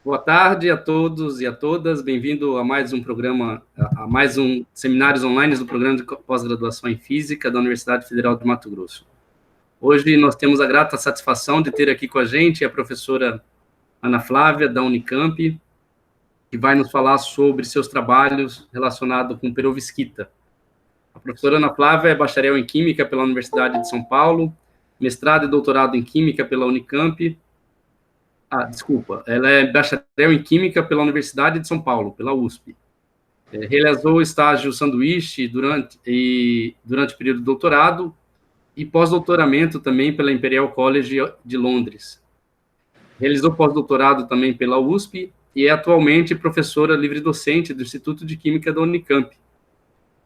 Boa tarde a todos e a todas. Bem-vindo a mais um programa, a mais um Seminários Online do Programa de Pós-Graduação em Física da Universidade Federal de Mato Grosso. Hoje nós temos a grata satisfação de ter aqui com a gente a professora Ana Flávia, da Unicamp, que vai nos falar sobre seus trabalhos relacionados com perovskita. A professora Ana Flávia é bacharel em Química pela Universidade de São Paulo, mestrado e doutorado em Química pela Unicamp. Ela é bacharel em Química pela Universidade de São Paulo, pela USP. Realizou estágio sanduíche durante o período de doutorado e pós-doutoramento também pela Imperial College de Londres. Realizou pós-doutorado também pela USP e é atualmente professora livre-docente do Instituto de Química da Unicamp.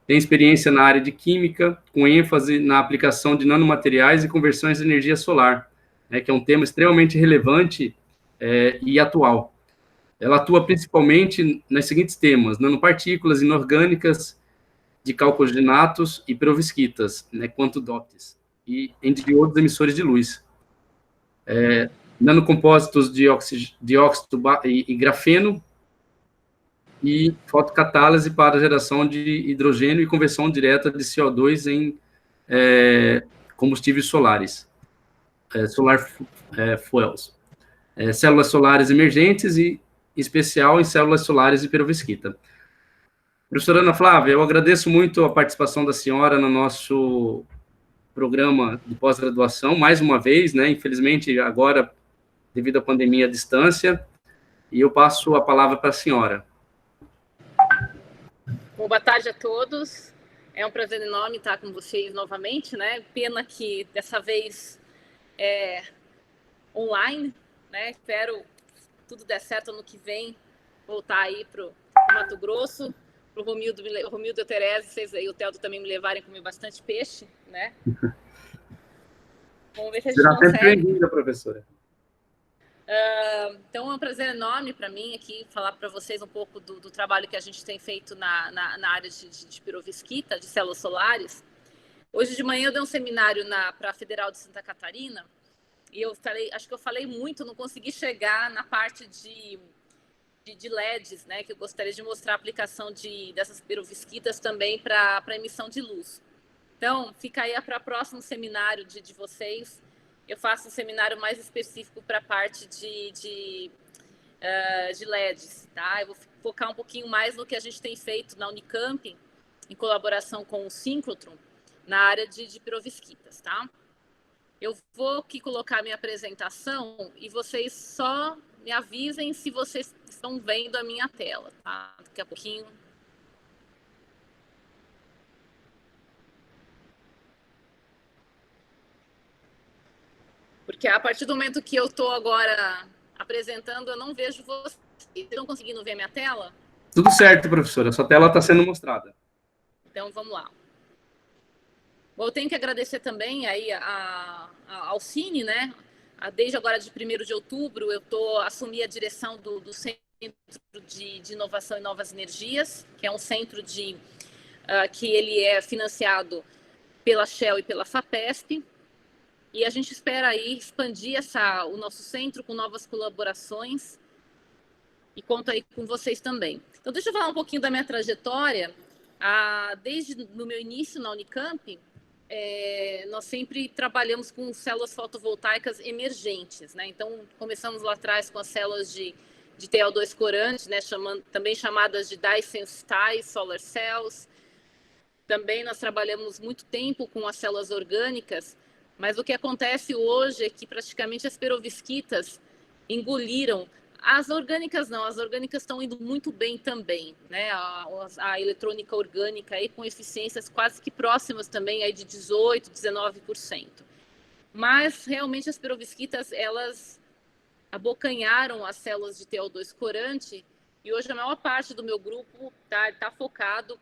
Tem experiência na área de Química, com ênfase na aplicação de nanomateriais e conversões de energia solar, que é um tema extremamente relevante e atual. Ela atua principalmente nos seguintes temas: nanopartículas inorgânicas de calcoginatos e perovskitas, quanto DOTs, e entre outros emissores de luz. Nanocompósitos de óxido e grafeno e fotocatálise para geração de hidrogênio e conversão direta de CO2 em combustíveis solares, solar fuels. Células solares emergentes e, em especial, em células solares de perovskita. Professora Ana Flávia, eu agradeço muito a participação da senhora no nosso programa de pós-graduação, mais uma vez, infelizmente, agora, devido à pandemia, à distância, e eu passo a palavra para a senhora. Bom, boa tarde a todos. É um prazer enorme estar com vocês novamente, Pena que, dessa vez, online, Espero tudo der certo ano que vem, voltar aí para o Mato Grosso, para o Romildo e o Tereza, vocês aí, o Teldo também me levarem a comer bastante peixe, Vamos ver se a gente consegue. Será bem-vinda, professora. Então, é um prazer enorme para mim aqui falar para vocês um pouco do trabalho que a gente tem feito na área de perovskita, de células solares. Hoje de manhã eu dei um seminário para a Federal de Santa Catarina, e acho que eu falei muito, não consegui chegar na parte de LEDs, que eu gostaria de mostrar a aplicação dessas perovskitas também para emissão de luz. Então, fica aí para o próximo seminário de vocês. Eu faço um seminário mais específico para a parte de LEDs, tá? Eu vou focar um pouquinho mais no que a gente tem feito na Unicamp, em colaboração com o Synchrotron, na área de perovskitas, tá? Eu vou aqui colocar a minha apresentação e vocês só me avisem se vocês estão vendo a minha tela, tá? Daqui a pouquinho. Porque a partir do momento que eu estou agora apresentando, eu não vejo vocês. Vocês estão conseguindo ver a minha tela? Tudo certo, professora. Sua tela está sendo mostrada. Então, vamos lá. Bom, eu tenho que agradecer também aí ao Cine, Desde agora, de 1º de outubro, eu assumi a direção do Centro de Inovação e Novas Energias, que é um centro que ele é financiado pela Shell e pela FAPESP. E a gente espera aí expandir o nosso centro com novas colaborações. E conto aí com vocês também. Então, deixa eu falar um pouquinho da minha trajetória. Desde no meu início na Unicamp, nós sempre trabalhamos com células fotovoltaicas emergentes, Então, começamos lá atrás com as células de TO2 corante, também chamadas de dye-sensitized solar cells. Também nós trabalhamos muito tempo com as células orgânicas, mas o que acontece hoje é que praticamente as perovskitas engoliram. As orgânicas não, as orgânicas estão indo muito bem também, A eletrônica orgânica aí com eficiências quase que próximas também aí de 18%, 19%. Mas realmente as perovskitas, elas abocanharam as células de TO2 corante e hoje a maior parte do meu grupo tá focado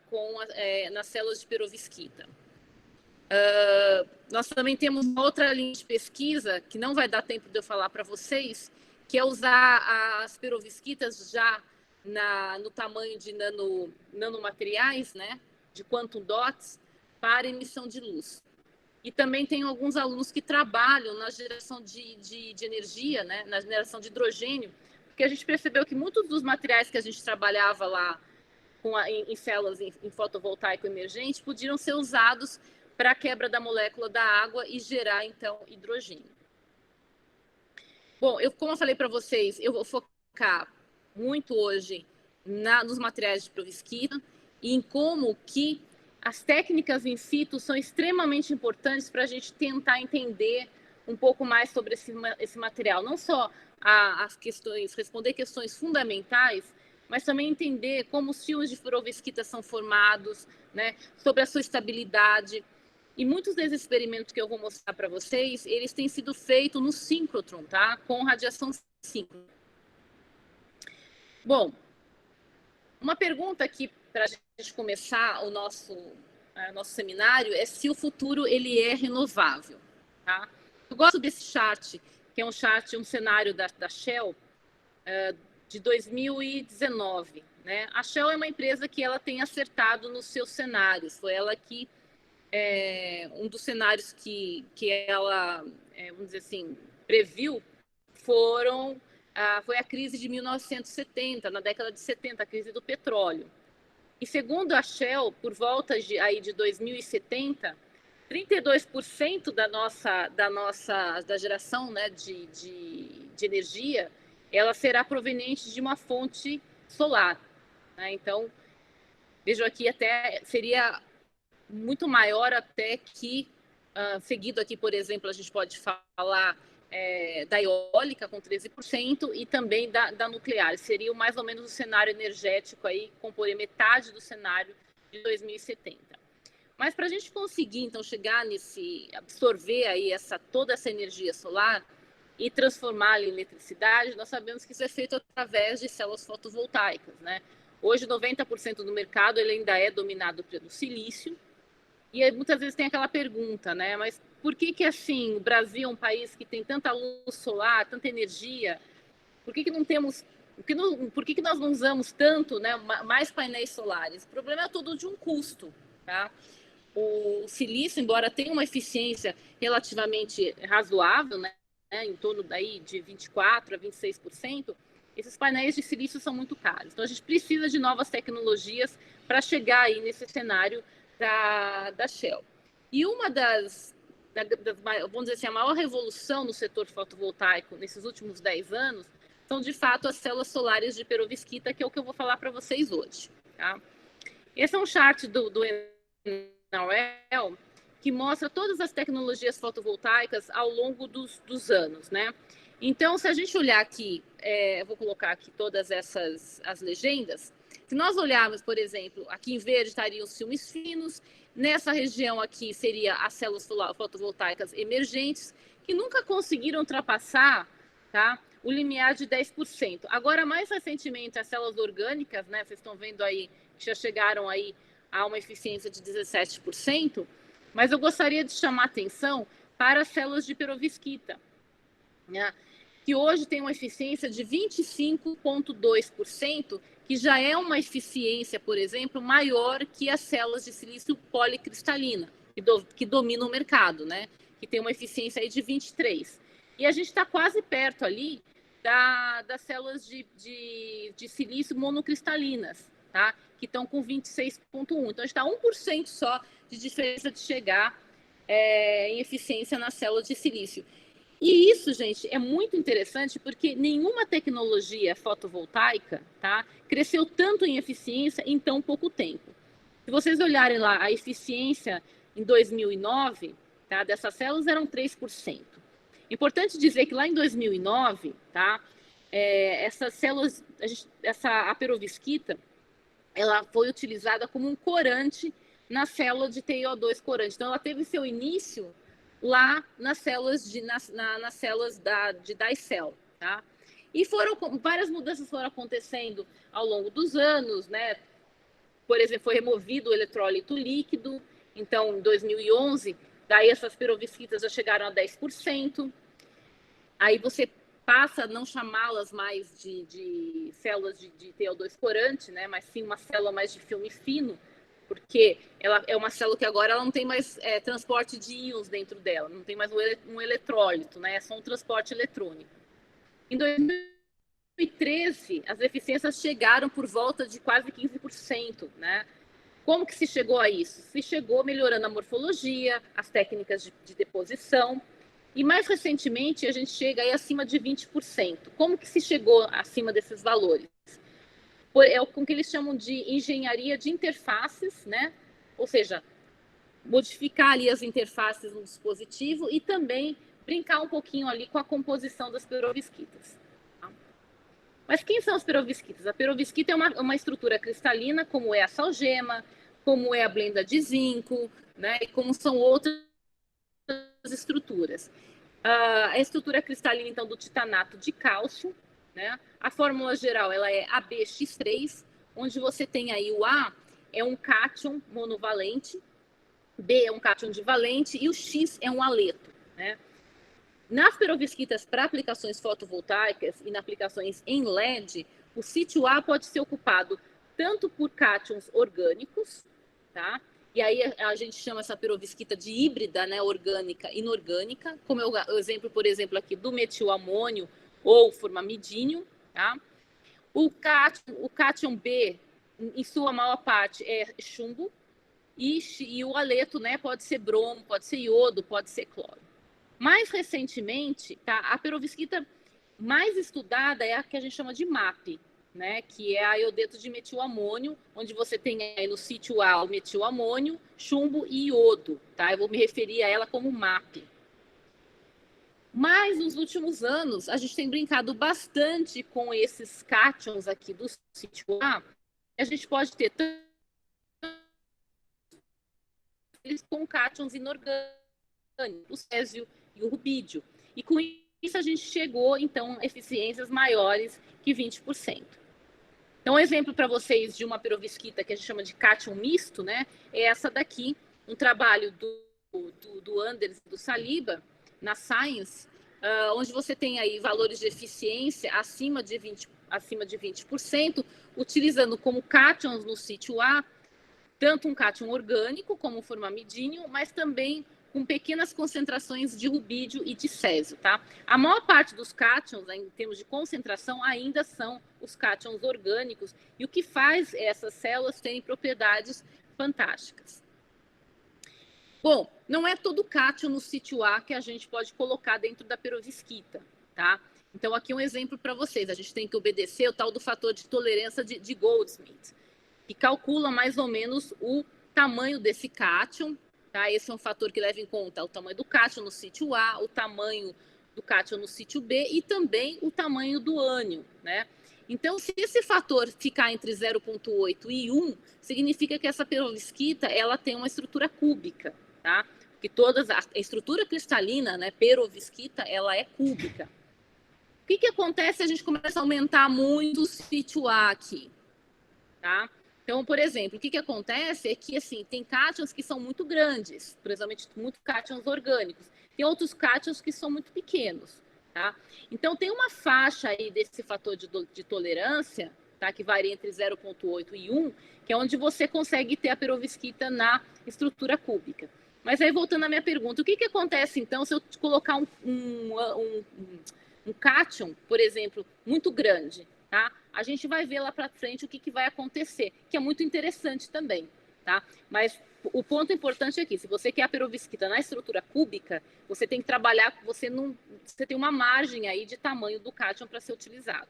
nas células de perovskita. Nós também temos uma outra linha de pesquisa que não vai dar tempo de eu falar para vocês, que é usar as perovskitas já no tamanho de nanomateriais, de quantum dots, para emissão de luz. E também tem alguns alunos que trabalham na geração de energia, na geração de hidrogênio, porque a gente percebeu que muitos dos materiais que a gente trabalhava lá em células em fotovoltaico emergente podiam ser usados para a quebra da molécula da água e gerar, então, hidrogênio. Bom, como eu falei para vocês, eu vou focar muito hoje nos materiais de perovskita e em como que as técnicas in situ são extremamente importantes para a gente tentar entender um pouco mais sobre esse material. Não só as questões, responder questões fundamentais, mas também entender como os fios de perovskita são formados, né, sobre a sua estabilidade. E muitos desses experimentos que eu vou mostrar para vocês, eles têm sido feitos no síncrotron, tá? Com radiação síncrona. Bom, uma pergunta aqui para a gente começar o nosso seminário é se o futuro ele é renovável, tá? Eu gosto desse chart, que é um cenário da Shell de 2019, né? A Shell é uma empresa que ela tem acertado nos seus cenários, foi ela que um dos cenários que ela, vamos dizer assim, previu foi a crise de 1970, na década de 70, a crise do petróleo. E segundo a Shell, por volta de 2070, 32% da geração, né, de energia, ela será proveniente de uma fonte solar, né? Então, vejo aqui até seria muito maior até que, seguido aqui, por exemplo, a gente pode falar da eólica com 13% e também da nuclear. Seria mais ou menos o cenário energético aí, comporia metade do cenário de 2070. Mas para a gente conseguir, então, chegar absorver aí toda essa energia solar e transformá-la em eletricidade, nós sabemos que isso é feito através de células fotovoltaicas, né? Hoje, 90% do mercado ele ainda é dominado pelo silício. E aí, muitas vezes tem aquela pergunta, né? Mas por que assim, o Brasil é um país que tem tanta luz solar, tanta energia? Por que não temos... Por que nós não usamos tanto, né, mais painéis solares? O problema é todo de um custo, tá? O silício, embora tenha uma eficiência relativamente razoável, né, em torno daí de 24% a 26%, esses painéis de silício são muito caros. Então, a gente precisa de novas tecnologias para chegar aí nesse cenário da Shell. E uma vamos dizer assim, a maior revolução no setor fotovoltaico nesses últimos 10 anos são, de fato, as células solares de perovskita, que é o que eu vou falar para vocês hoje. Tá? Esse é um chart do Enel, que mostra todas as tecnologias fotovoltaicas ao longo dos anos, né? Então, se a gente olhar aqui, eu vou colocar aqui todas as legendas. Se nós olharmos, por exemplo, aqui em verde estariam os filmes finos, nessa região aqui seria as células fotovoltaicas emergentes, que nunca conseguiram ultrapassar, tá, o limiar de 10%. Agora, mais recentemente, as células orgânicas, né, vocês estão vendo aí, que já chegaram aí a uma eficiência de 17%, mas eu gostaria de chamar a atenção para as células de perovskita, né, que hoje tem uma eficiência de 25,2%, que já é uma eficiência, por exemplo, maior que as células de silício policristalina, que dominam o mercado, né? Que tem uma eficiência aí de 23%. E a gente está quase perto ali das células de silício monocristalinas, tá? Que estão com 26,1%. Então, a gente está 1% só de diferença de chegar em eficiência nas células de silício. E isso, gente, é muito interessante porque nenhuma tecnologia fotovoltaica, tá, cresceu tanto em eficiência em tão pouco tempo. Se vocês olharem lá, a eficiência em 2009, tá, dessas células eram 3%. Importante dizer que lá em 2009, tá, essas células, a perovskita, ela foi utilizada como um corante na célula de TiO2 corante. Então, ela teve seu início lá nas células nas células de Dicel, tá? E várias mudanças foram acontecendo ao longo dos anos, né? Por exemplo, foi removido o eletrólito líquido, então em 2011, daí essas perovskitas já chegaram a 10%. Aí você passa a não chamá-las mais de células de TiO2 corante, né? Mas sim uma célula mais de filme fino, porque ela é uma célula que agora ela não tem mais transporte de íons dentro dela, não tem mais um eletrólito, né? É só um transporte eletrônico. Em 2000 2013, as eficiências chegaram por volta de quase 15%, né? Como que se chegou a isso? Se chegou melhorando a morfologia, as técnicas de deposição, e mais recentemente a gente chega aí acima de 20%. Como que se chegou acima desses valores? É o que eles chamam de engenharia de interfaces, né? Ou seja, modificar ali as interfaces no dispositivo e também brincar um pouquinho ali com a composição das perovskitas. Mas quem são as perovskitas? A perovskita é uma estrutura cristalina, como é a salgema, como é a blenda de zinco, né? E como são outras estruturas. A estrutura cristalina, então, do titanato de cálcio, né? A fórmula geral ela é AbX3, onde você tem aí o A é um cátion monovalente, B é um cátion divalente e o X é um aleto, né? Nas perovskitas para aplicações fotovoltaicas e nas aplicações em LED, o sítio A pode ser ocupado tanto por cátions orgânicos, tá? E aí a gente chama essa perovskita de híbrida, né, orgânica e inorgânica, como é o exemplo, por exemplo, aqui do metilamônio ou formamidínio, tá? O cátion B, em sua maior parte, é chumbo, e o aleto, né, pode ser bromo, pode ser iodo, pode ser cloro. Mais recentemente, tá, a perovskita mais estudada é a que a gente chama de MAP, né, que é a iodeto de metilamônio, onde você tem aí no sítio A o metilamônio, chumbo e iodo, tá? Eu vou me referir a ela como MAP. Mas nos últimos anos, a gente tem brincado bastante com esses cátions aqui do sítio A. A gente pode ter eles com cátions inorgânicos, o césio e o rubídio. E com isso a gente chegou, então, a eficiências maiores que 20%. Então, um exemplo para vocês de uma perovskita que a gente chama de cátion misto, né? É essa daqui, um trabalho do Anders e do Saliba, na Science, onde você tem aí valores de eficiência acima de 20%, utilizando como cátions no sítio A, tanto um cátion orgânico, como o formamidínio, mas também com pequenas concentrações de rubídio e de césio, tá? A maior parte dos cátions, em termos de concentração, ainda são os cátions orgânicos, e o que faz essas células terem propriedades fantásticas. Bom, não é todo cátion no sítio A que a gente pode colocar dentro da perovskita, tá? Então, aqui um exemplo para vocês. A gente tem que obedecer o tal do fator de tolerância de Goldsmith, que calcula mais ou menos o tamanho desse cátion, tá? Esse é um fator que leva em conta o tamanho do cátion no sítio A, o tamanho do cátion no sítio B e também o tamanho do ânion, né? Então, se esse fator ficar entre 0,8 e 1, significa que essa perovskita ela tem uma estrutura cúbica, tá? Porque a estrutura cristalina, né, perovskita, ela é cúbica. O que acontece se a gente começa a aumentar muito o sítio A aqui, tá? Então, por exemplo, o que acontece é que, assim, tem cátions que são muito grandes, principalmente muito cátions orgânicos. Tem outros cátions que são muito pequenos, tá? Então, tem uma faixa aí desse fator de tolerância, tá? Que varia entre 0,8 e 1, que é onde você consegue ter a perovskita na estrutura cúbica. Mas aí, voltando à minha pergunta, o que acontece, então, se eu colocar um cátion, por exemplo, muito grande, tá? A gente vai ver lá para frente o que vai acontecer, que é muito interessante também, tá? Mas o ponto importante é que, se você quer a perovskita na estrutura cúbica, você tem que trabalhar, você tem uma margem aí de tamanho do cátion para ser utilizado.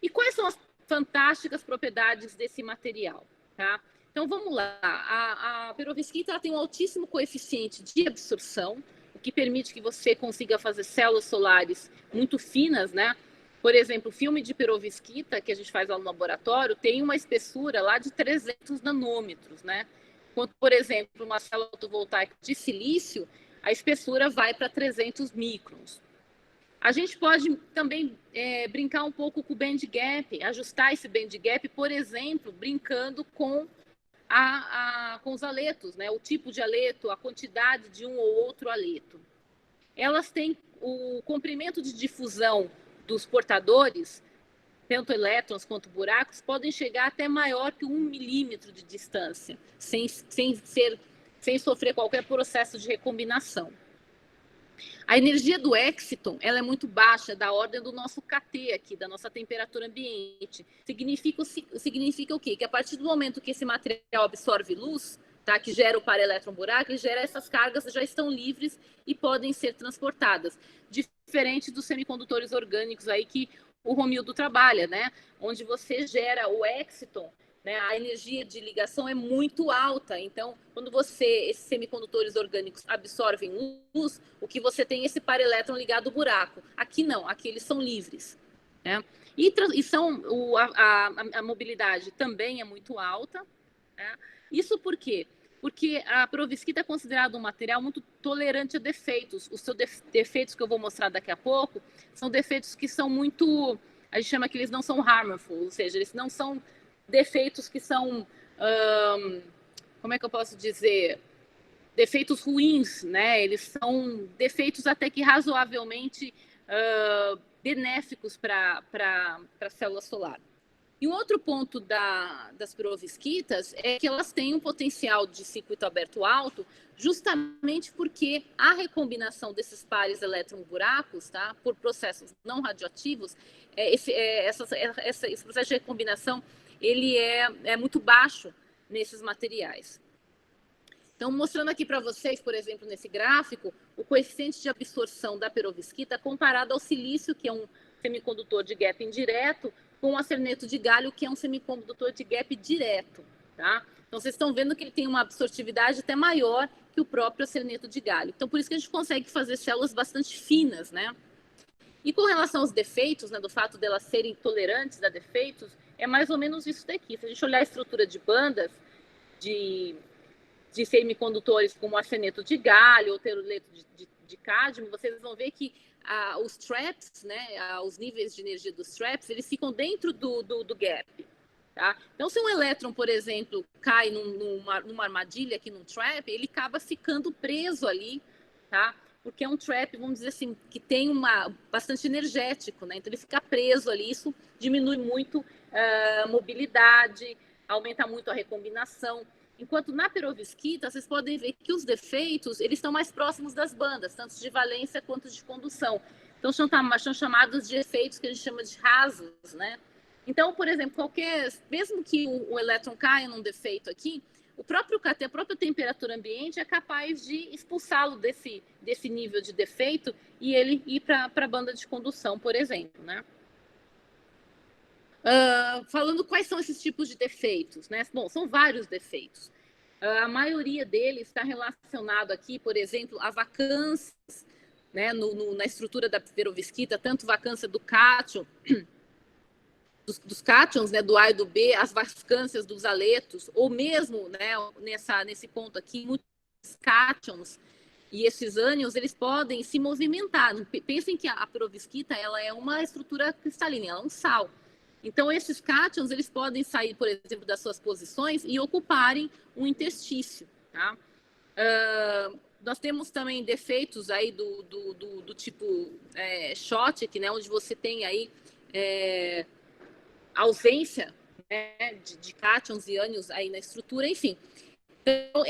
E quais são as fantásticas propriedades desse material, tá? Então, vamos lá. A perovskita tem um altíssimo coeficiente de absorção, o que permite que você consiga fazer células solares muito finas, né? Por exemplo, o filme de perovskita, que a gente faz lá no laboratório, tem uma espessura lá de 300 nanômetros, né? Enquanto, por exemplo, uma célula fotovoltaica de silício, a espessura vai para 300 microns. A gente pode também brincar um pouco com o band gap, ajustar esse band gap, por exemplo, brincando com com os aletos, né? O tipo de aleto, a quantidade de um ou outro aleto. Elas têm o comprimento de difusão dos portadores, tanto elétrons quanto buracos, podem chegar até maior que 1 milímetro de distância, sem sofrer qualquer processo de recombinação. A energia do exciton, ela é muito baixa, da ordem do nosso KT aqui, da nossa temperatura ambiente. Significa o quê? Que a partir do momento que esse material absorve luz, tá, que gera o para-elétron-buraco, ele gera essas cargas, já estão livres e podem ser transportadas. Diferente dos semicondutores orgânicos aí que o Romildo trabalha, né? Onde você gera o exciton, né? A energia de ligação é muito alta. Então, quando esses semicondutores orgânicos absorvem luz, o que você tem é esse para-elétron ligado ao buraco. Aqui não, aqui eles são livres, né? A mobilidade também é muito alta, né? Isso por quê? Porque a perovskita é considerado um material muito tolerante a defeitos. Os seus defeitos que eu vou mostrar daqui a pouco são defeitos que são muito... A gente chama que eles não são harmful, ou seja, eles não são defeitos que são... como é que eu posso dizer? Defeitos ruins, né? Eles são defeitos até que razoavelmente benéficos para a célula solar. E um outro ponto das perovskitas é que elas têm um potencial de circuito aberto alto, justamente porque a recombinação desses pares elétron-buracos, tá, por processos não radioativos, esse processo de recombinação ele é muito baixo nesses materiais. Então, mostrando aqui para vocês, por exemplo, nesse gráfico, o coeficiente de absorção da perovskita comparado ao silício, que é um semicondutor de gap indireto, com o acerneto de galho, que é um semicondutor de gap direto, tá? Então, vocês estão vendo que ele tem uma absortividade até maior que o próprio acerneto de galho. Então, por isso que a gente consegue fazer células bastante finas, né? E com relação aos defeitos, né, do fato delas serem tolerantes a defeitos, é mais ou menos isso daqui. Se a gente olhar a estrutura de bandas de semicondutores como arseneto de galho ou teruleto de cádmio, vocês vão ver que os traps, né, os níveis de energia dos traps, eles ficam dentro do gap. Tá? Então, se um elétron, por exemplo, cai numa armadilha aqui num trap, ele acaba ficando preso ali, tá? Porque é um trap, vamos dizer assim, que tem bastante energético, né? Então ele fica preso ali, isso diminui muito a mobilidade, aumenta muito a recombinação. Enquanto na perovskita, vocês podem ver que os defeitos, eles estão mais próximos das bandas, tanto de valência quanto de condução. Então são chamados de efeitos que a gente chama de rasos, né? Então, por exemplo, mesmo que o elétron caia num defeito aqui, o próprio KT, a própria temperatura ambiente é capaz de expulsá-lo desse nível de defeito e ele ir para a banda de condução, por exemplo, né? Falando quais são esses tipos de defeitos, né? Bom, são vários defeitos. A maioria deles está relacionado aqui, por exemplo, a vacâncias, né, na estrutura da perovskita, tanto vacância do cátion, dos cátions, né, do A e do B, as vacâncias dos aletos, ou mesmo, né, nesse ponto aqui, muitos cátions e esses ânions, eles podem se movimentar. Pensem que a perovskita, ela é uma estrutura cristalina, ela é um sal. Então, esses cátions, eles podem sair, por exemplo, das suas posições e ocuparem um interstício, tá? Nós temos também defeitos aí do tipo Schottky, né, onde você tem aí ausência, né, de cátions e ânions aí na estrutura, enfim. Então,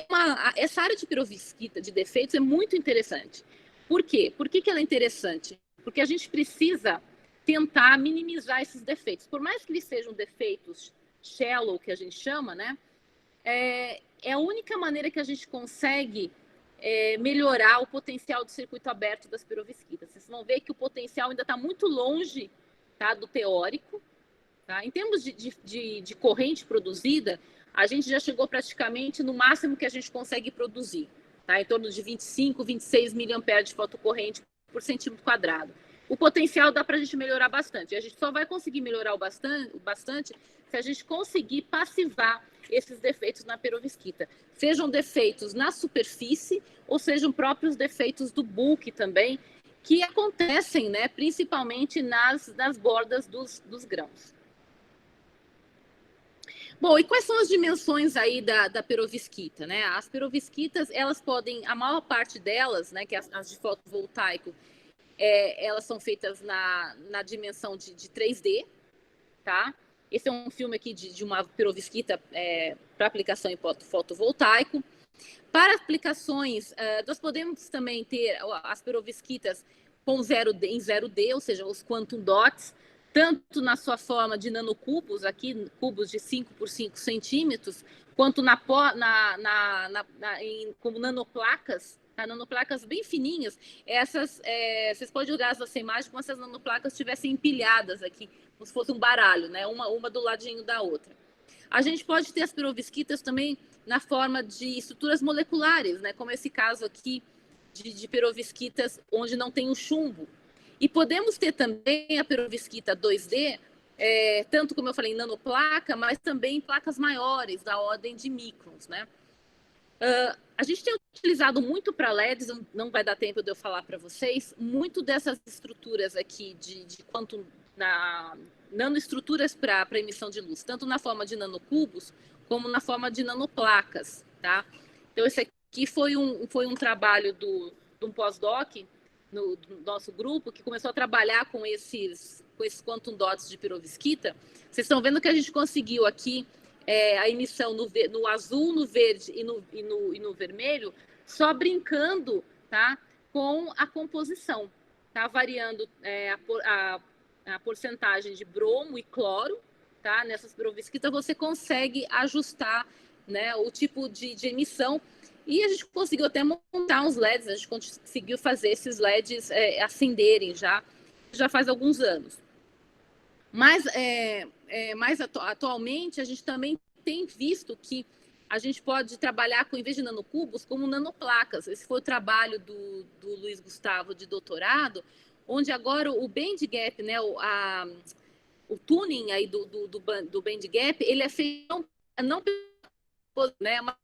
essa área de perovskita, de defeitos, é muito interessante. Por quê? Por que ela é interessante? Porque a gente precisa tentar minimizar esses defeitos. Por mais que eles sejam defeitos shallow, que a gente chama, né, é a única maneira que a gente consegue melhorar o potencial de circuito aberto das perovskitas. Vocês vão ver que o potencial ainda está muito longe, tá, do teórico. Tá? Em termos de corrente produzida, a gente já chegou praticamente no máximo que a gente consegue produzir, tá? Em torno de 25, 26 miliamperes de fotocorrente por centímetro quadrado. O potencial dá para a gente melhorar bastante. E a gente só vai conseguir melhorar o bastante se a gente conseguir passivar esses defeitos na perovskita. Sejam defeitos na superfície ou sejam próprios defeitos do bulk também, que acontecem, né, principalmente nas bordas dos grãos. Bom, e quais são as dimensões aí da perovskita, né? As perovskitas, elas podem, a maior parte delas, né, que as de fotovoltaico, elas são feitas na dimensão de 3D, tá? Esse é um filme aqui de uma perovskita para aplicação em fotovoltaico. Para aplicações, nós podemos também ter as perovskitas com 0D, em 0D, ou seja, os quantum dots, tanto na sua forma de nanocubos, aqui cubos de 5 por 5 centímetros, quanto como nanoplacas, tá? Nanoplacas bem fininhas. Essas, vocês podem olhar essa imagem como se as nanoplacas estivessem empilhadas aqui, como se fosse um baralho, né? Uma do ladinho da outra. A gente pode ter as perovskitas também na forma de estruturas moleculares, né? Como esse caso aqui de perovskitas onde não tem o chumbo. E podemos ter também a perovskita 2D, tanto como eu falei, em nanoplaca, mas também em placas maiores, da ordem de microns, né? A gente tem utilizado muito para LEDs, não vai dar tempo de eu falar para vocês, muito dessas estruturas aqui de quantum, nanoestruturas para emissão de luz, tanto na forma de nanocubos, como na forma de nanoplacas, tá? Então, esse aqui foi um trabalho de um pós-doc do nosso grupo, que começou a trabalhar com esses quantum dots de perovskita. Vocês estão vendo que a gente conseguiu aqui a emissão no azul, no verde e no vermelho, só brincando, tá, com a composição, tá, variando a porcentagem de bromo e cloro, tá, nessas perovskitas você consegue ajustar, né, o tipo de emissão. E a gente conseguiu até montar uns LEDs, a gente conseguiu fazer esses LEDs acenderem já faz alguns anos. Mas atualmente a gente também tem visto que a gente pode trabalhar com, em vez de nanocubos, como nanoplacas. Esse foi o trabalho do Luiz Gustavo de doutorado, onde agora o band gap, né, o tuning aí do band gap, ele é feito não né, mas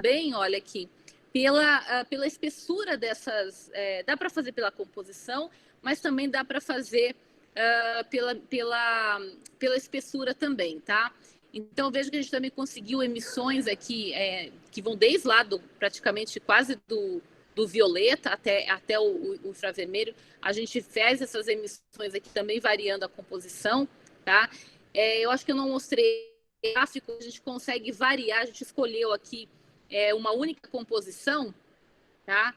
bem, olha aqui, pela espessura dessas, dá para fazer pela composição, mas também dá para fazer pela espessura também, tá? Então, vejo que a gente também conseguiu emissões aqui que vão desde lá praticamente quase do violeta até o infravermelho. A gente fez essas emissões aqui também variando a composição, tá? Eu acho que eu não mostrei gráfico, a gente consegue variar, a gente escolheu aqui uma única composição, tá?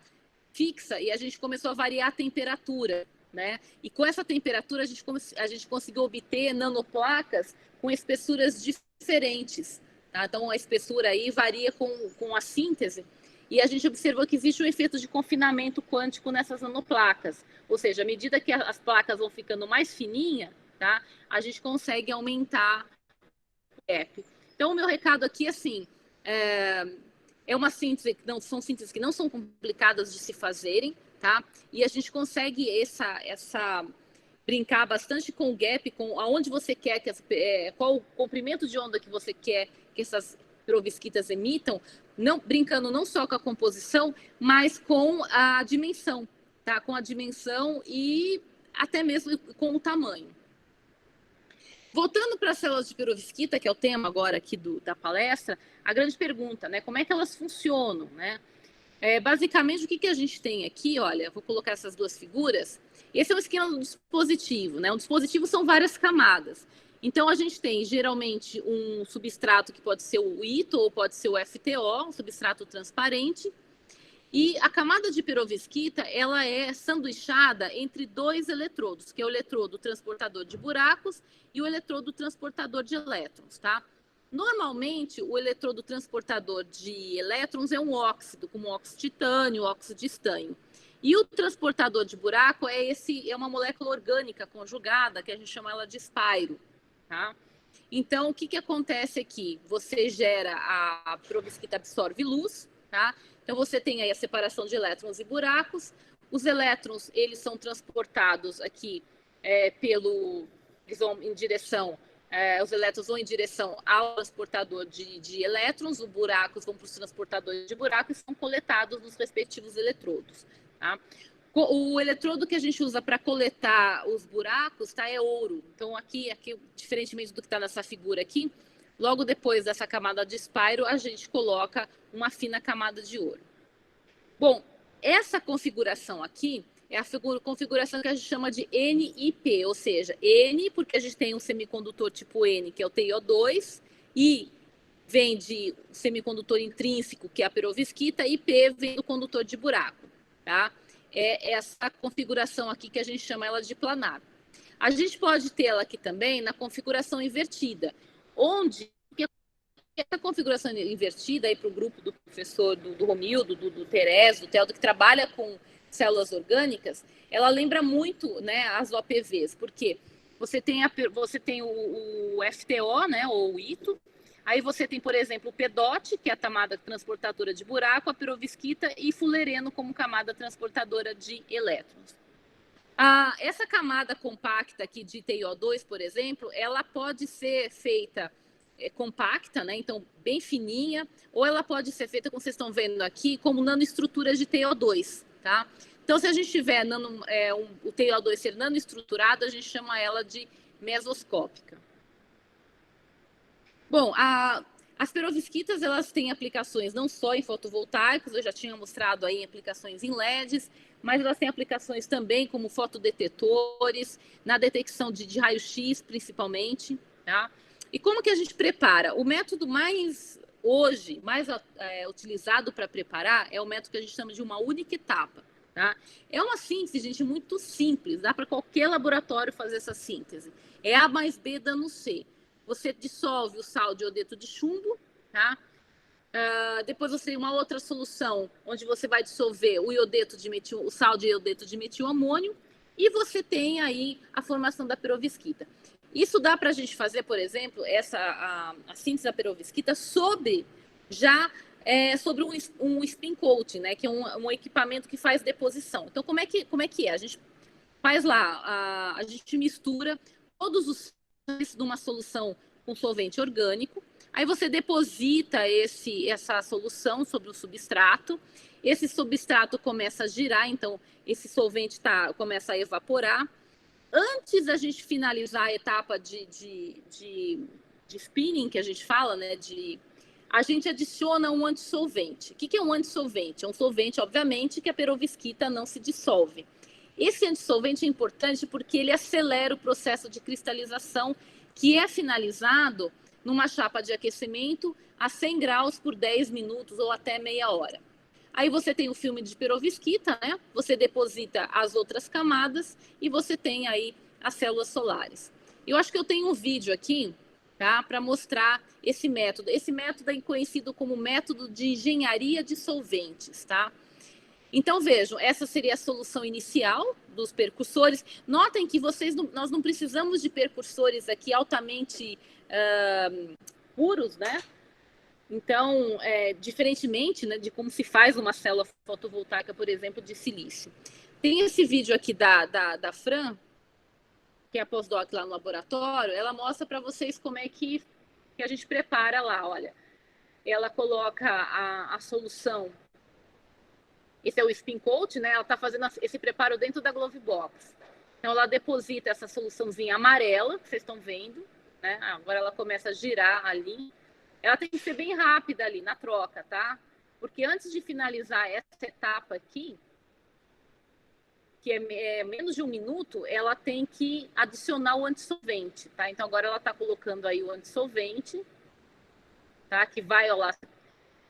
Fixa, e a gente começou a variar a temperatura, né? E com essa temperatura a gente conseguiu obter nanoplacas com espessuras diferentes, tá? Então a espessura aí varia com a síntese, e a gente observou que existe um efeito de confinamento quântico nessas nanoplacas, ou seja, à medida que as placas vão ficando mais fininhas, tá? A gente consegue aumentar o gap. Então o meu recado aqui, assim, é uma síntese, são sínteses que não são complicadas de se fazerem, tá? E a gente consegue brincar bastante com o gap, com aonde você quer qual o comprimento de onda que você quer que essas perovskitas emitam, brincando não só com a composição, mas com a dimensão, tá? Com a dimensão e até mesmo com o tamanho. Voltando para as células de perovskita, que é o tema agora aqui da palestra, a grande pergunta, né? Como é que elas funcionam, né? Basicamente, o que a gente tem aqui, olha, vou colocar essas duas figuras. Esse é um esquema do dispositivo, né? Um dispositivo são várias camadas. Então, a gente tem, geralmente, um substrato que pode ser o ITO ou pode ser o FTO, um substrato transparente. E a camada de perovskita, ela é sanduichada entre dois eletrodos, que é o eletrodo transportador de buracos e o eletrodo transportador de elétrons, tá? Normalmente, o eletrodo transportador de elétrons é um óxido, como óxido de titânio, óxido de estanho. E o transportador de buraco é uma molécula orgânica conjugada, que a gente chama ela de espiro, tá? Então, o que acontece aqui? Você gera, a perovskita absorve luz, tá? Então, você tem aí a separação de elétrons e buracos. Os elétrons, eles são transportados aqui eles vão em direção, os elétrons vão em direção ao transportador de elétrons, os buracos vão para os transportadores de buracos e são coletados nos respectivos eletrodos, tá? O eletrodo que a gente usa para coletar os buracos, tá, é ouro. Então, aqui, diferentemente do que está nessa figura aqui, logo depois dessa camada de espiro, a gente coloca uma fina camada de ouro. Bom, essa configuração aqui é a configuração que a gente chama de NIP, ou seja, N porque a gente tem um semicondutor tipo N, que é o TiO2, e vem de semicondutor intrínseco, que é a perovskita, e P vem do condutor de buraco, tá? É essa configuração aqui que a gente chama ela de planar. A gente pode ter ela aqui também na configuração invertida, onde essa configuração invertida aí para o grupo do professor, do Romildo, do Terés, do Teldo, que trabalha com células orgânicas, ela lembra muito, né, as OPVs, porque você tem o FTO, né, ou o ITO, aí você tem, por exemplo, o PEDOT, que é a camada transportadora de buraco, a perovskita e fulereno como camada transportadora de elétrons. Essa camada compacta aqui de TiO2, por exemplo, ela pode ser feita compacta, né? Então bem fininha, ou ela pode ser feita, como vocês estão vendo aqui, como nanoestruturas de TiO2, tá? Então, se a gente tiver o TiO2 ser nanoestruturado, a gente chama ela de mesoscópica. Bom, as perovskitas, elas têm aplicações não só em fotovoltaicos, eu já tinha mostrado aí aplicações em LEDs, mas elas têm aplicações também como fotodetetores, na detecção de raio-x, principalmente, tá? E como que a gente prepara? O método mais utilizado para preparar é o método que a gente chama de uma única etapa, tá? É uma síntese, gente, muito simples, dá para qualquer laboratório fazer essa síntese. É A mais B dando C. Você dissolve o sal de iodeto de chumbo, tá? Depois você tem uma outra solução, onde você vai dissolver o sal de iodeto de metilamônio, e você tem aí a formação da perovskita. Isso dá para a gente fazer, por exemplo, a síntese da perovskita sobre um spin coating, né? Que é um equipamento que faz deposição. Então, como é que é? A gente faz lá, a gente mistura todos os de uma solução com solvente orgânico, aí você deposita essa solução sobre o substrato, esse substrato começa a girar, então esse solvente começa a evaporar. Antes da gente finalizar a etapa de spinning, que a gente fala, né, a gente adiciona um antissolvente. O que é um antissolvente? É um solvente, obviamente, que a perovskita não se dissolve. Esse antissolvente é importante porque ele acelera o processo de cristalização, que é finalizado numa chapa de aquecimento a 100 graus por 10 minutos ou até meia hora. Aí você tem o filme de perovskita, né? Você deposita as outras camadas e você tem aí as células solares. Eu acho que eu tenho um vídeo aqui, tá? Para mostrar esse método. Esse método é conhecido como método de engenharia de solventes, tá? Então, vejam, essa seria a solução inicial dos percursores. Notem que nós não precisamos de percursores aqui altamente puros, né? Então, diferentemente, né, de como se faz uma célula fotovoltaica, por exemplo, de silício. Tem esse vídeo aqui da Fran, que é a pós-doc lá no laboratório, ela mostra para vocês como é que a gente prepara lá, olha. Ela coloca a solução. Esse é o spin coat, né? Ela está fazendo esse preparo dentro da Glove Box. Então, ela deposita essa soluçãozinha amarela, que vocês estão vendo, né? Agora ela começa a girar ali. Ela tem que ser bem rápida ali na troca, tá? Porque antes de finalizar essa etapa aqui, que é menos de 1 minuto, ela tem que adicionar o antissolvente, tá? Então, agora ela está colocando aí o antissolvente, tá? Que vai, ó lá.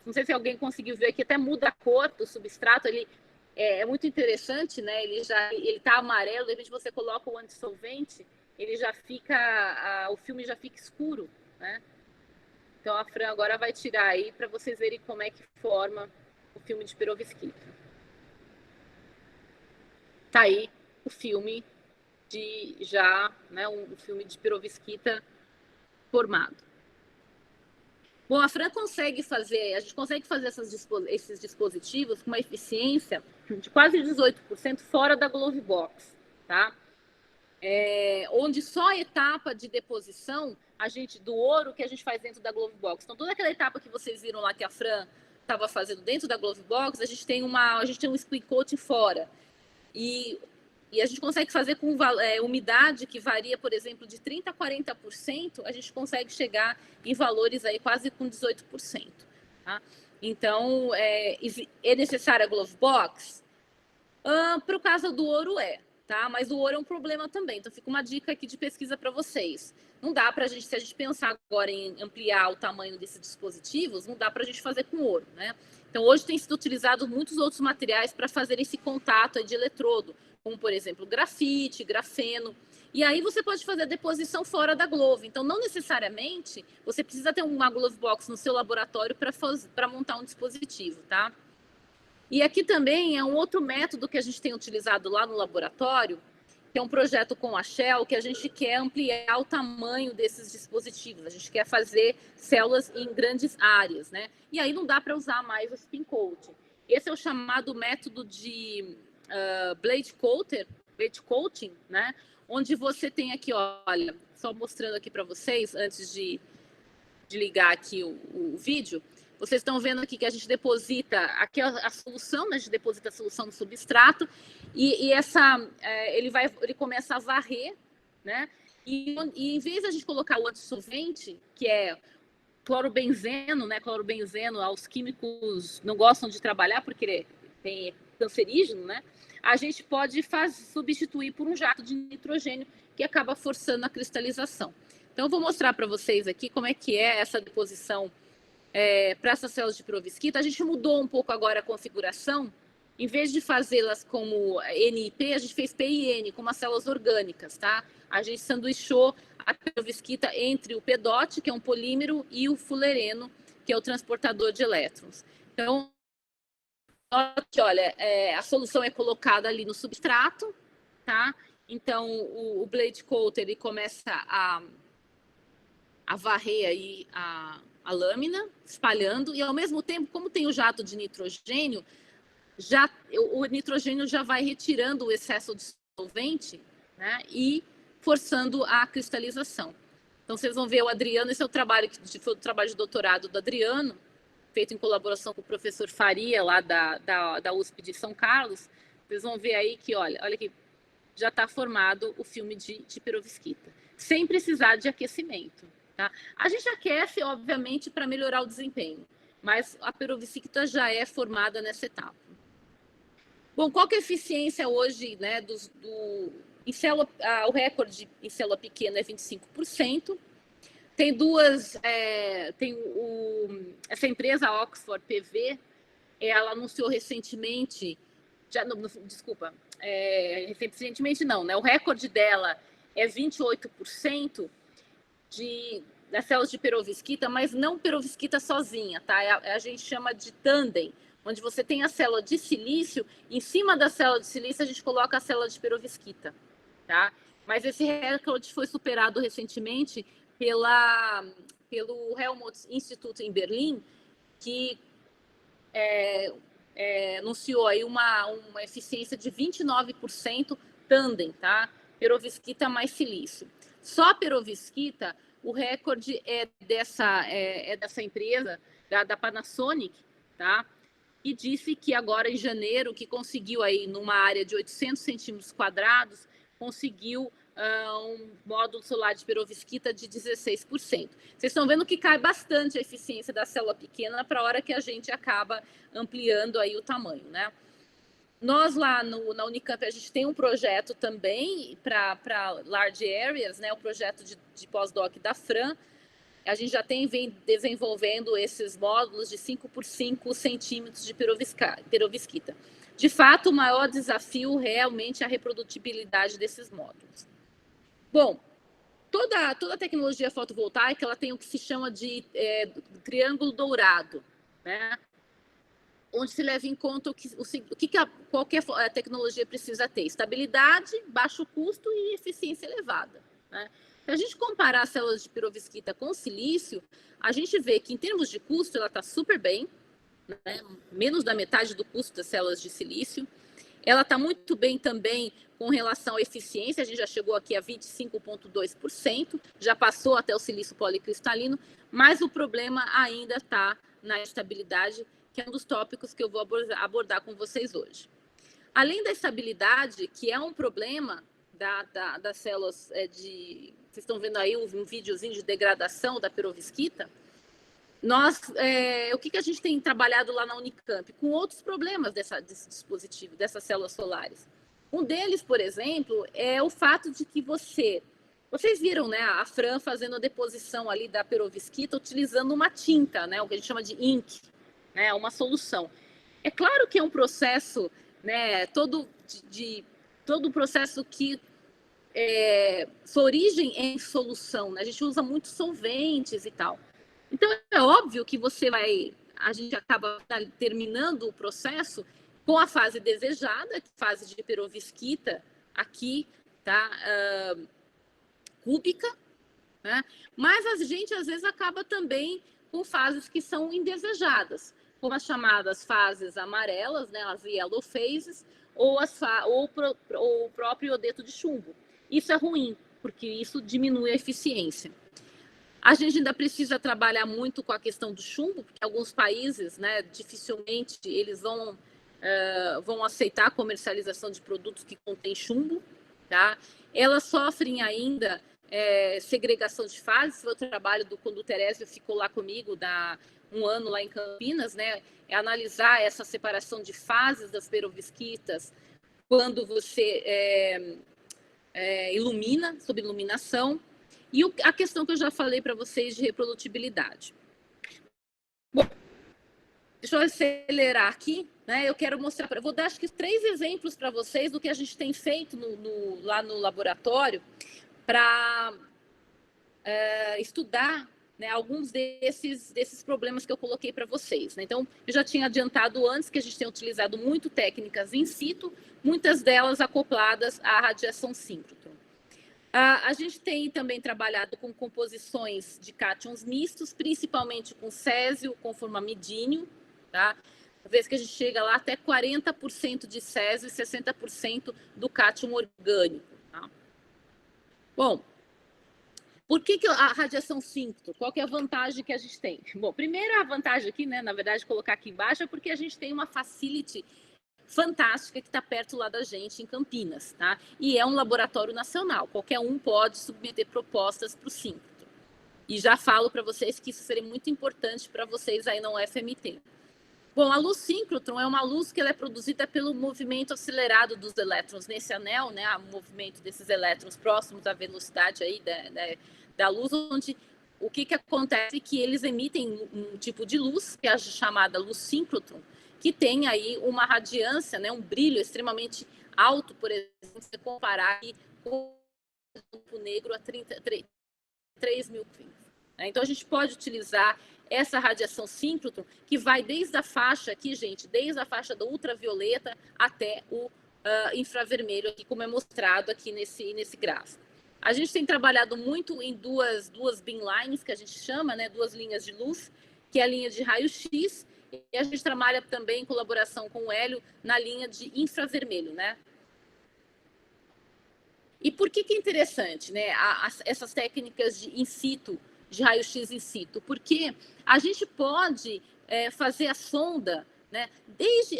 Não sei se alguém conseguiu ver aqui, até muda a cor do substrato, ele é muito interessante, né? Ele tá amarelo, de repente você coloca o antissolvente, ele já fica, o filme já fica escuro, né? Então a Fran agora vai tirar aí para vocês verem como é que forma o filme de perovskita. Tá aí o filme um filme de perovskita formado. Bom, a Fran a gente consegue fazer esses dispositivos com uma eficiência de quase 18% fora da Glove Box, tá? Onde só a etapa de deposição do ouro que a gente faz dentro da Glove Box. Então, toda aquela etapa que vocês viram lá que a Fran estava fazendo dentro da Glove Box, a gente tem um spin coating fora. E a gente consegue fazer com umidade que varia, por exemplo, de 30% a 40%, a gente consegue chegar em valores aí quase com 18%. Tá? Então, é necessária a Glove Box? Para o caso do ouro, tá? Mas o ouro é um problema também. Então, fica uma dica aqui de pesquisa para vocês. Não dá para a gente, se a gente pensar agora em ampliar o tamanho desses dispositivos, não dá para a gente fazer com ouro, né? Então, hoje tem sido utilizado muitos outros materiais para fazer esse contato aí de eletrodo, como, por exemplo, grafite, grafeno. E aí você pode fazer a deposição fora da glove. Então, não necessariamente você precisa ter uma glove box no seu laboratório para montar um dispositivo, tá? E aqui também é um outro método que a gente tem utilizado lá no laboratório, que é um projeto com a Shell, que a gente quer ampliar o tamanho desses dispositivos. A gente quer fazer células em grandes áreas, né? E aí não dá para usar mais o spin coating. Esse é o chamado método de blade coating, né? Onde você tem aqui, olha, só mostrando aqui para vocês, antes de ligar aqui o vídeo, vocês estão vendo aqui que a gente deposita aqui a solução, né? A gente deposita a solução no substrato e ele começa a varrer, né? E em vez de a gente colocar o antissolvente, que é clorobenzeno, né? Clorobenzeno, os químicos não gostam de trabalhar porque ele é cancerígeno, né? A gente pode substituir por um jato de nitrogênio que acaba forçando a cristalização. Então, eu vou mostrar para vocês aqui como é que é essa deposição para essas células de perovskita. A gente mudou um pouco agora a configuração. Em vez de fazê-las como NIP, a gente fez PIN, como as células orgânicas, tá? A gente sanduichou a perovskita entre o PEDOT, que é um polímero, e o fulereno, que é o transportador de elétrons. Então, olha, a solução é colocada ali no substrato, tá? Então, o blade coater ele começa a varrer aí a lâmina, espalhando, e ao mesmo tempo, como tem o jato de nitrogênio, o nitrogênio já vai retirando o excesso de solvente, né, e forçando a cristalização. Então, vocês vão ver o Adriano, esse é o trabalho foi o trabalho de doutorado do Adriano, feito em colaboração com o professor Faria, lá da USP de São Carlos. Vocês vão ver aí que, olha aqui, já está formado o filme de perovskita, sem precisar de aquecimento. Tá? A gente aquece, obviamente, para melhorar o desempenho, mas a perovskita já é formada nessa etapa. Bom, qual que é a eficiência hoje, né, em célula, o recorde em célula pequena é 25%. Tem essa empresa Oxford PV, ela anunciou recentemente, recentemente não, né? O recorde dela é 28% das células de perovskita, mas não perovskita sozinha, tá? A gente chama de tandem, onde você tem a célula de silício, em cima da célula de silício a gente coloca a célula de perovskita, tá? Mas esse recorde foi superado recentemente pelo Helmholtz Institute em Berlim, que anunciou aí uma eficiência de 29% tandem, tá? Perovskita mais silício. Só perovskita, o recorde é dessa empresa, da Panasonic, tá? E disse que agora em janeiro, que conseguiu aí numa área de 800 centímetros quadrados, conseguiu um módulo solar de perovskita de 16%. Vocês estão vendo que cai bastante a eficiência da célula pequena para a hora que a gente acaba ampliando aí o tamanho, né? Nós lá na Unicamp, a gente tem um projeto também para large areas, né? O projeto de pós-doc da Fran. A gente já vem desenvolvendo esses módulos de 5 por 5 centímetros de perovskita. De fato, o maior desafio realmente é a reprodutibilidade desses módulos. Bom, toda a tecnologia fotovoltaica ela tem o que se chama de triângulo dourado, né? Onde se leva em conta qualquer tecnologia precisa ter: estabilidade, baixo custo e eficiência elevada, né? Se a gente comparar as células de perovskita com silício, a gente vê que, em termos de custo, ela está super bem, né? Menos da metade do custo das células de silício. Ela está muito bem também com relação à eficiência, a gente já chegou aqui a 25,2%, já passou até o silício policristalino, mas o problema ainda está na estabilidade, que é um dos tópicos que eu vou abordar com vocês hoje. Além da estabilidade, que é um problema das células vocês estão vendo aí um videozinho de degradação da perovskita. O que a gente tem trabalhado lá na Unicamp? Com outros problemas desse dispositivo, dessas células solares. Um deles, por exemplo, é o fato de que vocês viram, né, a Fran fazendo a deposição ali da perovskita utilizando uma tinta, né, o que a gente chama de ink, né, uma solução. É claro que é um processo, né, todo processo que sua origem é em solução, né? A gente usa muitos solventes e tal. Então é óbvio que a gente acaba terminando o processo com a fase desejada, fase de perovskita aqui, tá? Cúbica, né? Mas a gente às vezes acaba também com fases que são indesejadas, como as chamadas fases amarelas, né? As yellow phases, ou o próprio iodeto de chumbo. Isso é ruim, porque isso diminui a eficiência. A gente ainda precisa trabalhar muito com a questão do chumbo, porque alguns países, né, dificilmente eles vão aceitar a comercialização de produtos que contêm chumbo, tá? Elas sofrem ainda segregação de fases. O trabalho quando o Terésio ficou lá comigo, um ano lá em Campinas, né, é analisar essa separação de fases das perovskitas quando você ilumina, sob iluminação, e a questão que eu já falei para vocês de reprodutibilidade. Bom, deixa eu acelerar aqui, né? Eu quero mostrar, vou dar acho que 3 exemplos para vocês do que a gente tem feito lá no laboratório para estudar, né, alguns desses problemas que eu coloquei para vocês, né? Então, eu já tinha adiantado antes que a gente tem utilizado muito técnicas in situ, muitas delas acopladas à radiação síncrotron. A gente tem também trabalhado com composições de cátions mistos, principalmente com césio, com formamidínio, tá? Às vezes que a gente chega lá até 40% de césio e 60% do cátion orgânico, tá? Bom, por que a radiação síncrotron? Qual que é a vantagem que a gente tem? Bom, primeiro a vantagem aqui, né, na verdade, colocar aqui embaixo, é porque a gente tem uma facility fantástica que está perto lá da gente, em Campinas, tá? E é um laboratório nacional, qualquer um pode submeter propostas para o síncrotron. E já falo para vocês que isso seria muito importante para vocês aí na UFMT. Bom, a luz síncrotron é uma luz que ela é produzida pelo movimento acelerado dos elétrons nesse anel, né? O movimento desses elétrons próximos à velocidade aí da luz, onde o que acontece é que eles emitem um tipo de luz, que é a chamada luz síncrotron, que tem aí uma radiância, né, um brilho extremamente alto, por exemplo, se comparar com o campo negro a 3 mil kelvin. Então, a gente pode utilizar essa radiação síncrotron, que vai desde a faixa aqui, gente, desde a faixa do ultravioleta até o infravermelho, aqui, como é mostrado aqui nesse gráfico. A gente tem trabalhado muito em duas beamlines, que a gente chama, né, 2 linhas de luz, que é a linha de raio-x, e a gente trabalha também em colaboração com o Hélio na linha de infravermelho, né? E por que é interessante, né, essas técnicas de in situ, de raio-x in situ? Porque a gente pode fazer a sonda, né,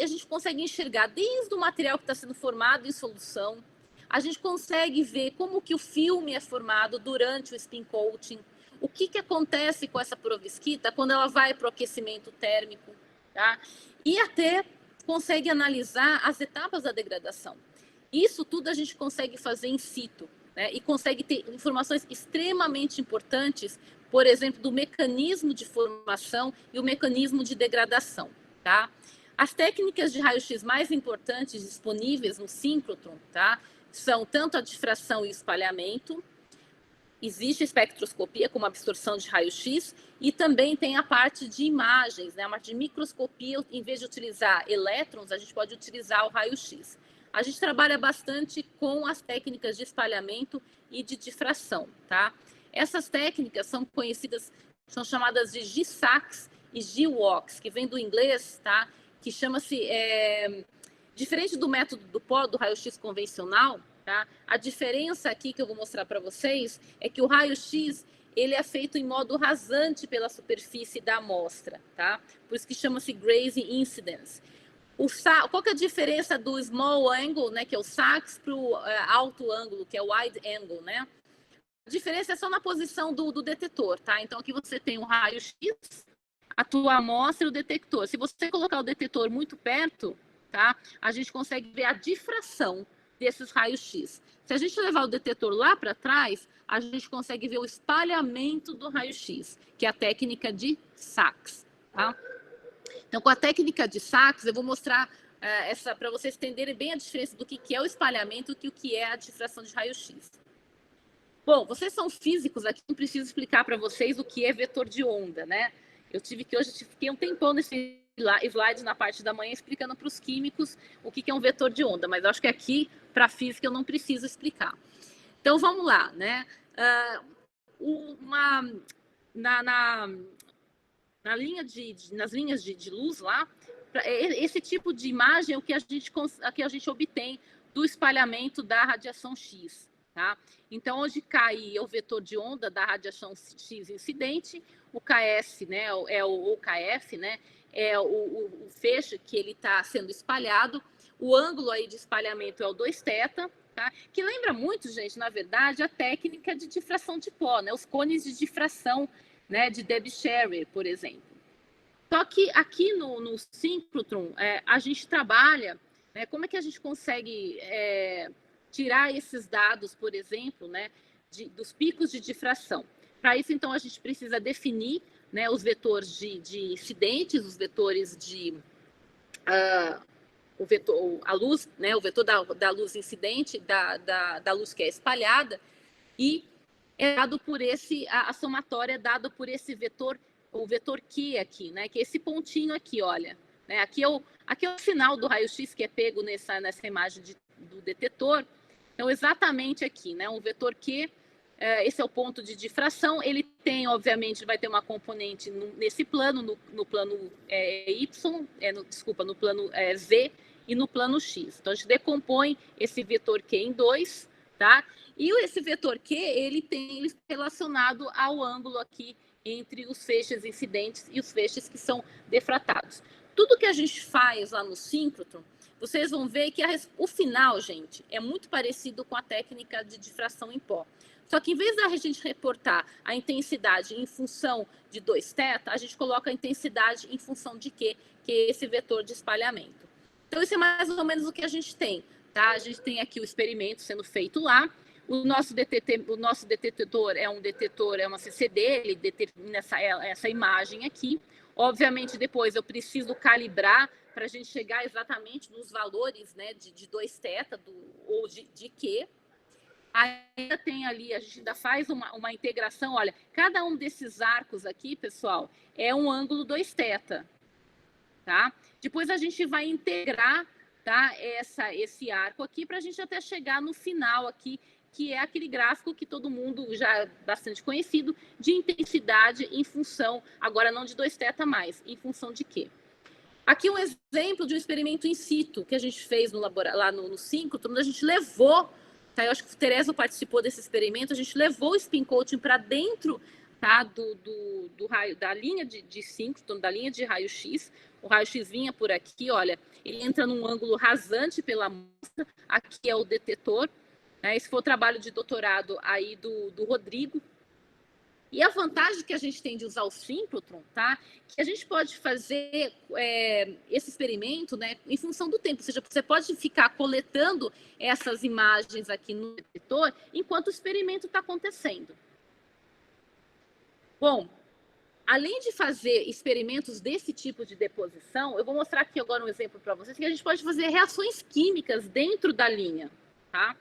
a gente consegue enxergar desde o material que está sendo formado em solução, a gente consegue ver como que o filme é formado durante o spin coating, o que acontece com essa perovskita quando ela vai para o aquecimento térmico, tá? E até consegue analisar as etapas da degradação. Isso tudo a gente consegue fazer in situ, né? E consegue ter informações extremamente importantes, por exemplo, do mecanismo de formação e o mecanismo de degradação, tá? As técnicas de raio-x mais importantes disponíveis no síncrotron, tá, são tanto a difração e espalhamento. Existe espectroscopia, como absorção de raio-x, e também tem a parte de imagens, né? A parte de microscopia, em vez de utilizar elétrons, a gente pode utilizar o raio-x. A gente trabalha bastante com as técnicas de espalhamento e de difração, tá? Essas técnicas são conhecidas, são chamadas de GSACs e GWOCs, que vem do inglês, tá? Que chama-se, diferente do método do raio-x convencional, tá? A diferença aqui que eu vou mostrar para vocês é que o raio-x ele é feito em modo rasante pela superfície da amostra, tá? Por isso que chama-se Grace Incidence. Qual que é a diferença do small angle, né, que é o SACS, para o alto ângulo, que é o wide angle, né? A diferença é só na posição do detetor, tá? Então aqui você tem o raio-x, a tua amostra e o detector. Se você colocar o detetor muito perto, tá? A gente consegue ver a difração desses raios-x. Se a gente levar o detetor lá para trás, a gente consegue ver o espalhamento do raio-x, que é a técnica de Sachs. Tá? Então, com a técnica de Sachs, eu vou mostrar essa para vocês entenderem bem a diferença do que é o espalhamento e o que é a difração de raio-x. Bom, vocês são físicos aqui, não preciso explicar para vocês o que é vetor de onda, né? Fiquei um tempão nesse slide na parte da manhã explicando para os químicos o que é um vetor de onda, mas acho que aqui, para a física, eu não preciso explicar. Então, vamos lá, né? Nas linhas de luz lá, esse tipo de imagem é o que a gente obtém do espalhamento da radiação X. Tá? Então, onde cai o vetor de onda da radiação X incidente, o KS, né, o KF, né, é o feixe que ele está sendo espalhado, o ângulo aí de espalhamento é o 2θ, tá? Que lembra muito, gente, na verdade, a técnica de difração de pó, né, os cones de difração, né, de Debye-Scherrer, por exemplo. Só que aqui no síncrotron, a gente trabalha, né, como é que a gente consegue tirar esses dados, por exemplo, né, dos picos de difração. Para isso, então, a gente precisa definir, né, os vetores de incidentes, os vetores de... a luz, né, o vetor da luz incidente, da luz que é espalhada, e é dado por a somatória é dada por esse vetor, o vetor Q aqui, né, que é esse pontinho aqui, olha. Né, aqui é o sinal do raio-x que é pego nessa imagem do detetor. Então, exatamente aqui, né? Um vetor Q, esse é o ponto de difração, ele tem, obviamente, vai ter uma componente nesse plano, no plano Y, no plano Z e no plano X. Então, a gente decompõe esse vetor Q em dois, tá? E esse vetor Q, ele tem relacionado ao ângulo aqui entre os feixes incidentes e os feixes que são defratados. Tudo que a gente faz lá no síncrotron, vocês vão ver que o final, gente, é muito parecido com a técnica de difração em pó. Só que em vez da gente reportar a intensidade em função de 2θ, a gente coloca a intensidade em função de Q, que é esse vetor de espalhamento. Então, isso é mais ou menos o que a gente tem, tá? A gente tem aqui o experimento sendo feito lá. O nosso detetor é uma CCD, ele determina essa imagem aqui. Obviamente, depois eu preciso calibrar para a gente chegar exatamente nos valores, né, de 2θ ou de Q. Ainda tem ali, a gente ainda faz uma integração. Olha, cada um desses arcos aqui, pessoal, é um ângulo 2θ. Tá? Depois a gente vai integrar, tá, esse arco aqui para a gente até chegar no final aqui, que é aquele gráfico que todo mundo já é bastante conhecido, de intensidade em função, agora não de 2θ mais, em função de quê? Aqui um exemplo de um experimento in situ que a gente fez lá no síncrotron, a gente levou, tá, eu acho que o Teresa participou desse experimento, a gente levou o spin coating para dentro, tá, do raio, da linha de síncrotron, da linha de raio-x. O raio-x vinha por aqui, olha, ele entra num ângulo rasante pela amostra, aqui é o detetor, né? Esse foi o trabalho de doutorado aí do Rodrigo. E a vantagem que a gente tem de usar o síncrotron, tá? Que a gente pode fazer esse experimento, né, em função do tempo. Ou seja, você pode ficar coletando essas imagens aqui no detetor enquanto o experimento está acontecendo. Bom, além de fazer experimentos desse tipo de deposição, eu vou mostrar aqui agora um exemplo para vocês, que a gente pode fazer reações químicas dentro da linha, tá?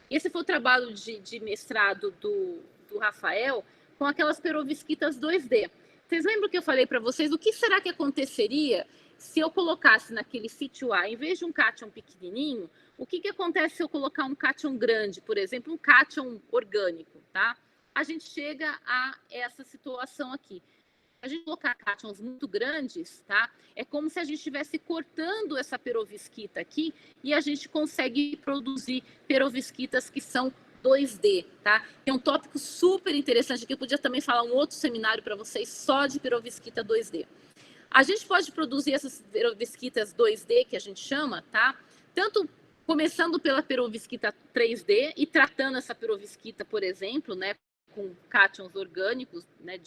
Esse foi o trabalho de mestrado do Rafael com aquelas perovskitas 2D. Vocês lembram que eu falei para vocês o que será que aconteceria se eu colocasse naquele sítio A, em vez de um cátion pequenininho, o que acontece se eu colocar um cátion grande, por exemplo, um cátion orgânico, tá? A gente chega a essa situação aqui. A gente colocar cátions muito grandes, tá? É como se a gente estivesse cortando essa perovskita aqui e a gente consegue produzir perovskitas que são 2D, tá? É um tópico super interessante que eu podia também falar um outro seminário para vocês só de perovskita 2D. A gente pode produzir essas perovskitas 2D que a gente chama, tá? Tanto começando pela perovskita 3D e tratando essa perovskita, por exemplo, né, com cátions orgânicos, né,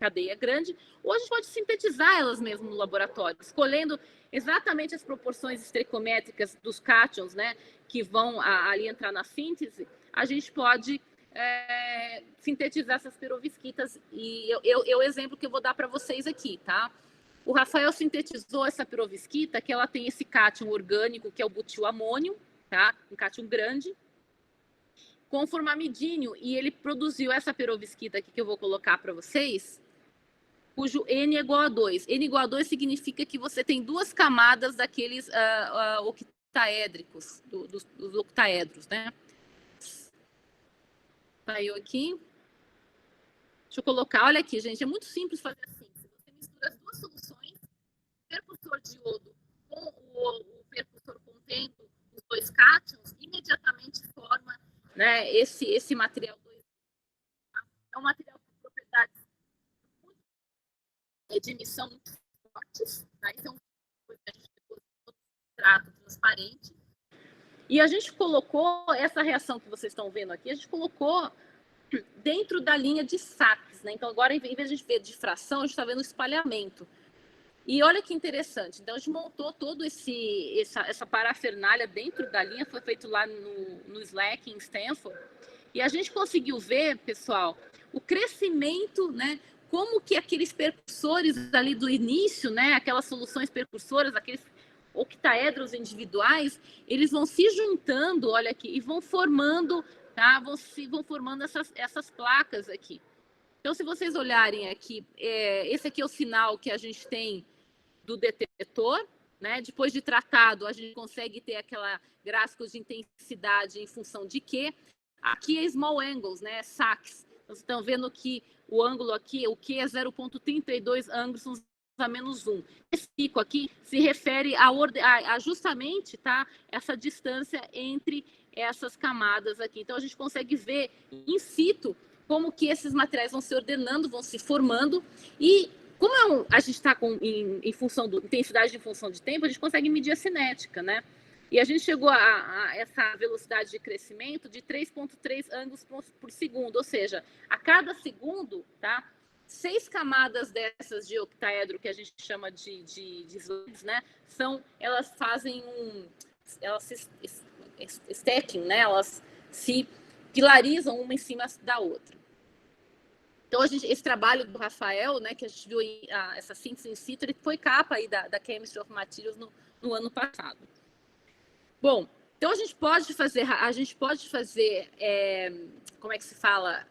cadeia grande, ou a gente pode sintetizar elas mesmo no laboratório, escolhendo exatamente as proporções estequiométricas dos cátions, né, que vão ali entrar na síntese. A gente pode sintetizar essas perovskitas, e o exemplo que eu vou dar para vocês aqui, tá? O Rafael sintetizou essa perovskita, que ela tem esse cátion orgânico, que é o butilamônio, tá? Um cátion grande, com formamidínio, e ele produziu essa perovskita aqui que eu vou colocar para vocês, cujo N é igual a 2. N igual a 2 significa que você tem duas camadas daqueles octaédricos, dos octaedros, né? Saiu aqui. Deixa eu colocar, olha aqui, gente, é muito simples fazer assim. Você mistura as duas soluções, o percussor de iodo com o percussor contendo os dois cátions, imediatamente forma, né, esse material 2. É um material com propriedades de emissão muito fortes, tá? Então, a gente depositou substrato transparente. E a gente colocou essa reação que vocês estão vendo aqui, a gente colocou dentro da linha de Sachs, né? Então, agora, em vez de a gente ver difração, a gente está vendo espalhamento. E olha que interessante. Então, a gente montou todo essa parafernália dentro da linha, foi feito lá no Slack, em Stanford. E a gente conseguiu ver, pessoal, o crescimento, né? Como que aqueles percursores ali do início, né? Aquelas soluções percursoras, aqueles octaedros individuais, eles vão se juntando, olha aqui, e vão formando, tá? Vão formando essas placas aqui. Então, se vocês olharem aqui, esse aqui é o sinal que a gente tem do detetor, né? Depois de tratado, a gente consegue ter aquela gráficos de intensidade em função de quê? Aqui é small angles, né? Sachs. Vocês estão vendo que o ângulo aqui, o Q é 0,32 ângulos a menos 1. Esse pico aqui se refere a justamente, tá? Essa distância entre essas camadas aqui. Então, a gente consegue ver in situ como que esses materiais vão se ordenando, vão se formando, e como a gente está em função de intensidade em função de tempo, a gente consegue medir a cinética, né? E a gente chegou a essa velocidade de crescimento de 3,3 ângulos por segundo, ou seja, a cada segundo, tá? 6 camadas dessas de octaedro, que a gente chama de slides, né? Elas fazem elas se stacking, né? Elas se pilarizam uma em cima da outra. Então, esse trabalho do Rafael, né, que a gente viu essa síntese in situ, ele foi capa aí da Chemistry of Materials no ano passado. Bom, então a gente pode fazer como é que se fala?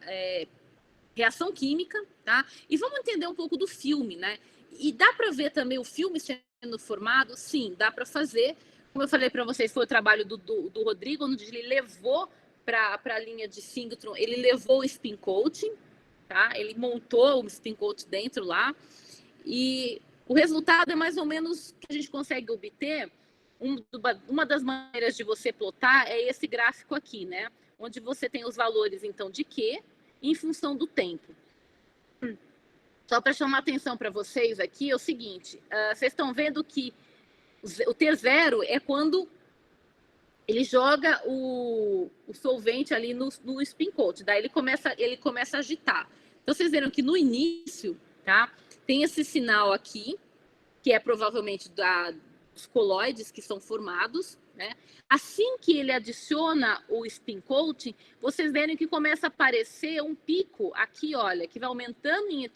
Reação química, tá? E vamos entender um pouco do filme, né? E dá para ver também o filme sendo formado? Sim, dá para fazer. Como eu falei para vocês, foi o trabalho do Rodrigo, onde ele levou para a linha de Synchrotron, ele levou o spin coating, tá? Ele montou o spin coating dentro lá, e o resultado é mais ou menos que a gente consegue obter. Uma das maneiras de você plotar é esse gráfico aqui, né? Onde você tem os valores, então, de Q em função do tempo. Só para chamar atenção para vocês aqui, é o seguinte, vocês estão vendo que o T0 é quando ele joga o solvente ali no spin coat, daí ele começa a agitar. Então, vocês viram que no início, tá, tem esse sinal aqui, que é provavelmente dos coloides que são formados, né? Assim que ele adiciona o spin coating, vocês verem que começa a aparecer um pico aqui, olha, que vai aumentando em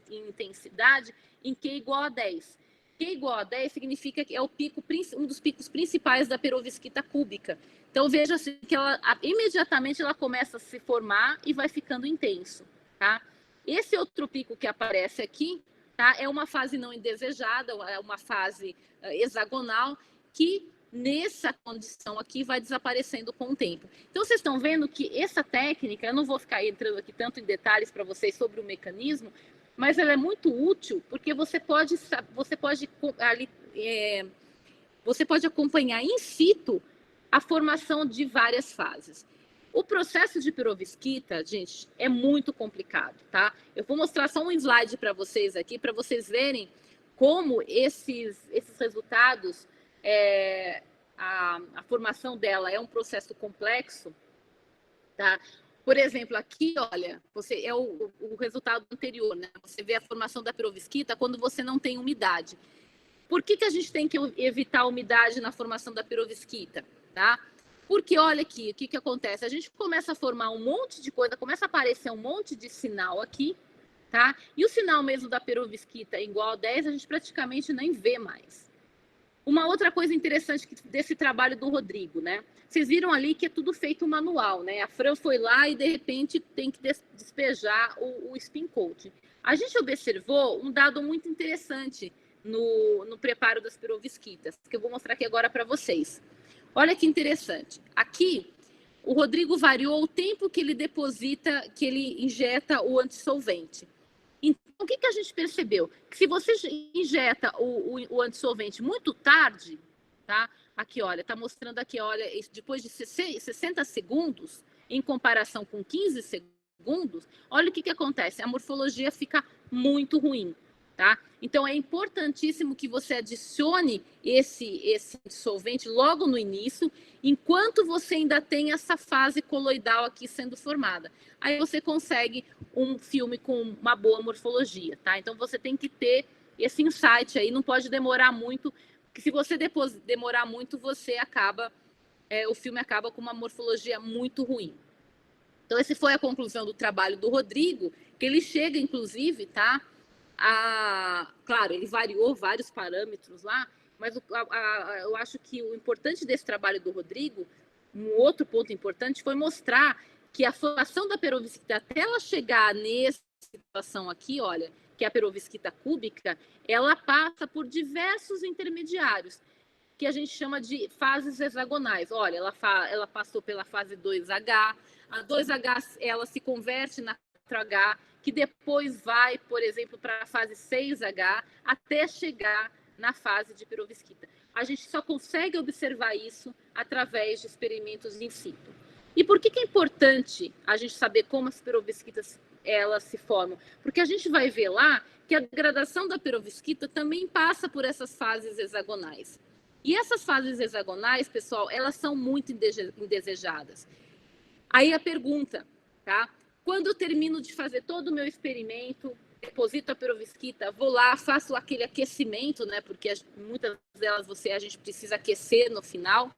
intensidade em Q igual a 10. Q igual a 10 significa que é um dos picos principais da perovskita cúbica. Então, veja assim, que imediatamente ela começa a se formar e vai ficando intenso, tá? Esse outro pico que aparece aqui, tá, é uma fase não indesejada, é uma fase hexagonal que nessa condição aqui vai desaparecendo com o tempo. Então, vocês estão vendo que essa técnica, eu não vou ficar entrando aqui tanto em detalhes para vocês sobre o mecanismo, mas ela é muito útil porque você pode acompanhar in situ a formação de várias fases. O processo de perovskita, gente, é muito complicado, tá? Eu vou mostrar só um slide para vocês aqui, para vocês verem como esses resultados, a formação dela é um processo complexo, tá? Por exemplo, aqui, olha, você é o resultado anterior, né? Você vê a formação da perovskita quando você não tem umidade. Por que a gente tem que evitar a umidade na formação da perovskita, tá? Porque olha aqui, o que acontece? A gente começa a formar um monte de coisa, começa a aparecer um monte de sinal aqui, tá? E o sinal mesmo da perovskita igual a 10, a gente praticamente nem vê mais. Uma outra coisa interessante desse trabalho do Rodrigo, né? Vocês viram ali que é tudo feito manual, né? A Fran foi lá e, de repente, tem que despejar o spin coat. A gente observou um dado muito interessante no preparo das perovskitas, que eu vou mostrar aqui agora para vocês. Olha que interessante. Aqui, o Rodrigo variou o tempo que ele deposita, que ele injeta o antissolvente. Então, o que a gente percebeu? Que se você injeta o antissolvente muito tarde, tá? Aqui, olha, tá mostrando aqui, olha, depois de 60 segundos, em comparação com 15 segundos, olha o que acontece. A morfologia fica muito ruim, tá? Então, é importantíssimo que você adicione esse dissolvente logo no início, enquanto você ainda tem essa fase coloidal aqui sendo formada. Aí você consegue um filme com uma boa morfologia, tá? Então, você tem que ter esse insight aí, não pode demorar muito, porque se você demorar muito, você acaba, o filme acaba com uma morfologia muito ruim. Então, essa foi a conclusão do trabalho do Rodrigo, que ele chega, inclusive, tá? Claro, ele variou vários parâmetros lá, mas eu acho que o importante desse trabalho do Rodrigo, um outro ponto importante, foi mostrar que a formação da perovskita, até ela chegar nessa situação aqui, olha, que é a perovskita cúbica, ela passa por diversos intermediários, que a gente chama de fases hexagonais. Olha, ela passou pela fase 2H, a 2H ela se converte na 4H, que depois vai, por exemplo, para a fase 6H, até chegar na fase de perovskita. A gente só consegue observar isso através de experimentos in situ. E por que é importante a gente saber como as perovskitas elas se formam? Porque a gente vai ver lá que a degradação da perovskita também passa por essas fases hexagonais. E essas fases hexagonais, pessoal, elas são muito indesejadas. Aí a pergunta, tá? Quando eu termino de fazer todo o meu experimento, deposito a perovskita, vou lá, faço aquele aquecimento, né? Porque muitas delas a gente precisa aquecer no final.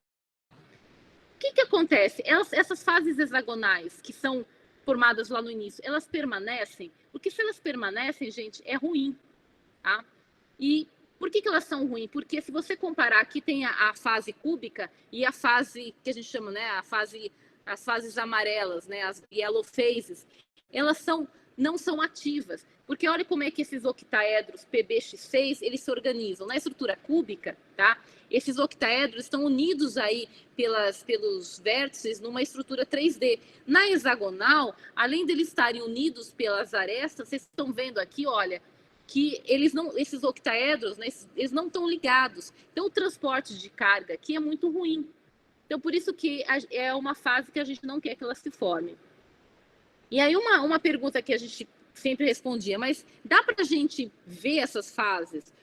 O que acontece? Essas fases hexagonais que são formadas lá no início, elas permanecem? Porque se elas permanecem, gente, é ruim, tá? E por que elas são ruins? Porque se você comparar, aqui tem a fase cúbica e a fase que a gente chama, né? As fases amarelas, né? As yellow phases, elas não são ativas. Porque olha como é que esses octaedros PBX6, eles se organizam. Na estrutura cúbica, tá? Esses octaedros estão unidos aí pelos vértices numa estrutura 3D. Na hexagonal, além deles estarem unidos pelas arestas, vocês estão vendo aqui, olha, que esses octaedros, né, eles não estão ligados. Então, o transporte de carga aqui é muito ruim. Então, por isso que é uma fase que a gente não quer que ela se forme. E aí, uma pergunta que a gente sempre respondia, mas dá para a gente ver essas fases,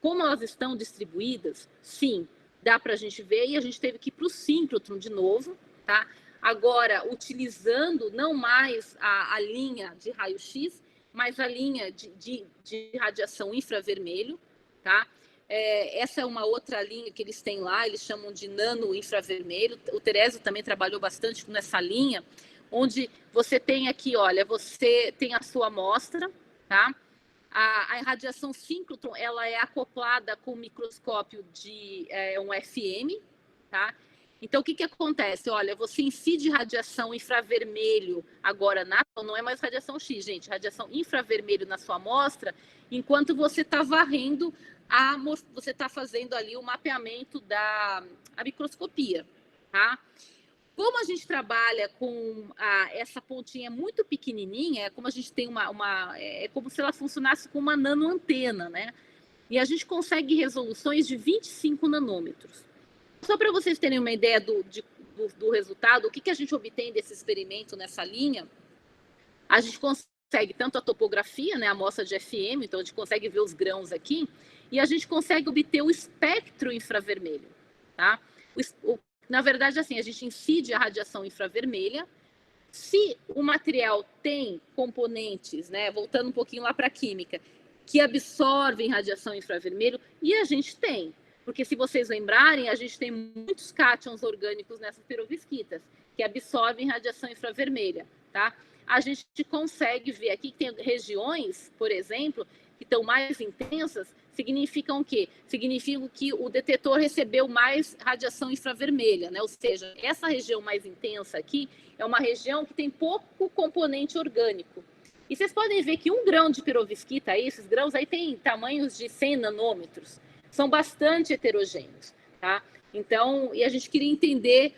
como elas estão distribuídas? Sim, dá para a gente ver, e a gente teve que ir para o síncrotron de novo, tá? Agora, utilizando não mais a linha de raio-x, mas a linha de radiação infravermelho, tá? Essa é uma outra linha que eles têm lá, eles chamam de nano-infravermelho. O Terésio também trabalhou bastante nessa linha, onde você tem aqui, olha, você tem a sua amostra, tá? A radiação síncrotron, ela é acoplada com o microscópio de um FM, tá? Então, o que acontece? Olha, você incide radiação infravermelho agora não é mais radiação X, gente, radiação infravermelho na sua amostra, enquanto você está varrendo, você está fazendo ali o mapeamento da microscopia, tá? Como a gente trabalha com essa pontinha muito pequenininha, é como a gente tem é como se ela funcionasse com uma nanoantena, né? E a gente consegue resoluções de 25 nanômetros. Só para vocês terem uma ideia do resultado, o que a gente obtém desse experimento nessa linha, a gente consegue tanto a topografia, né, a amostra de FM, então a gente consegue ver os grãos aqui, e a gente consegue obter o espectro infravermelho, tá? Na verdade, assim, a gente incide a radiação infravermelha Se o material tem componentes, né, voltando um pouquinho lá para a química, que absorvem radiação infravermelho, e a gente tem, porque se vocês lembrarem, a gente tem muitos cátions orgânicos nessas perovskitas, que absorvem radiação infravermelha, tá? A gente consegue ver aqui que tem regiões, por exemplo, que estão mais intensas, significam o quê? Significam que o detetor recebeu mais radiação infravermelha, né? Ou seja, essa região mais intensa aqui é uma região que tem pouco componente orgânico. E vocês podem ver que 1 grão de perovskita, esses grãos aí tem tamanhos de 100 nanômetros, são bastante heterogêneos, tá? Então, e a gente queria entender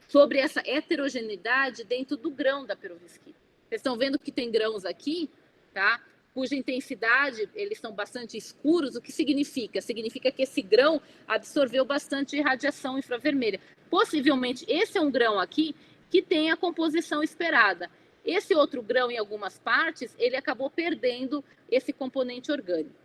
sobre essa heterogeneidade dentro do grão da perovskita. Vocês estão vendo que tem grãos aqui, tá? Cuja intensidade, eles são bastante escuros. O que significa? Significa que esse grão absorveu bastante radiação infravermelha. Possivelmente, esse é um grão aqui que tem a composição esperada. Esse outro grão, em algumas partes, ele acabou perdendo esse componente orgânico.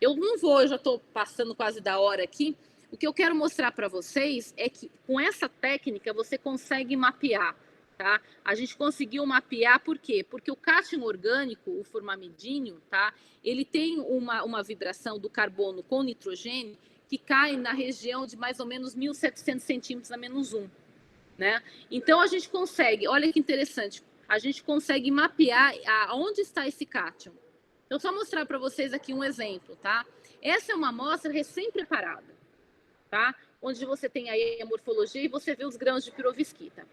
Eu não vou, eu já estou passando quase da hora aqui. O que eu quero mostrar para vocês é que com essa técnica você consegue mapear, tá? A gente conseguiu mapear por quê? Porque o cátion orgânico, o formamidinho, tá? Ele tem uma vibração do carbono com nitrogênio que cai na região de mais ou menos 1.700 centímetros a menos 1, né? Então a gente consegue, olha que interessante, a gente consegue mapear aonde está esse cátion. Então, só mostrar para vocês aqui um exemplo, tá? Essa é uma amostra recém-preparada, tá? Onde você tem aí a morfologia e você vê os grãos de perovskita.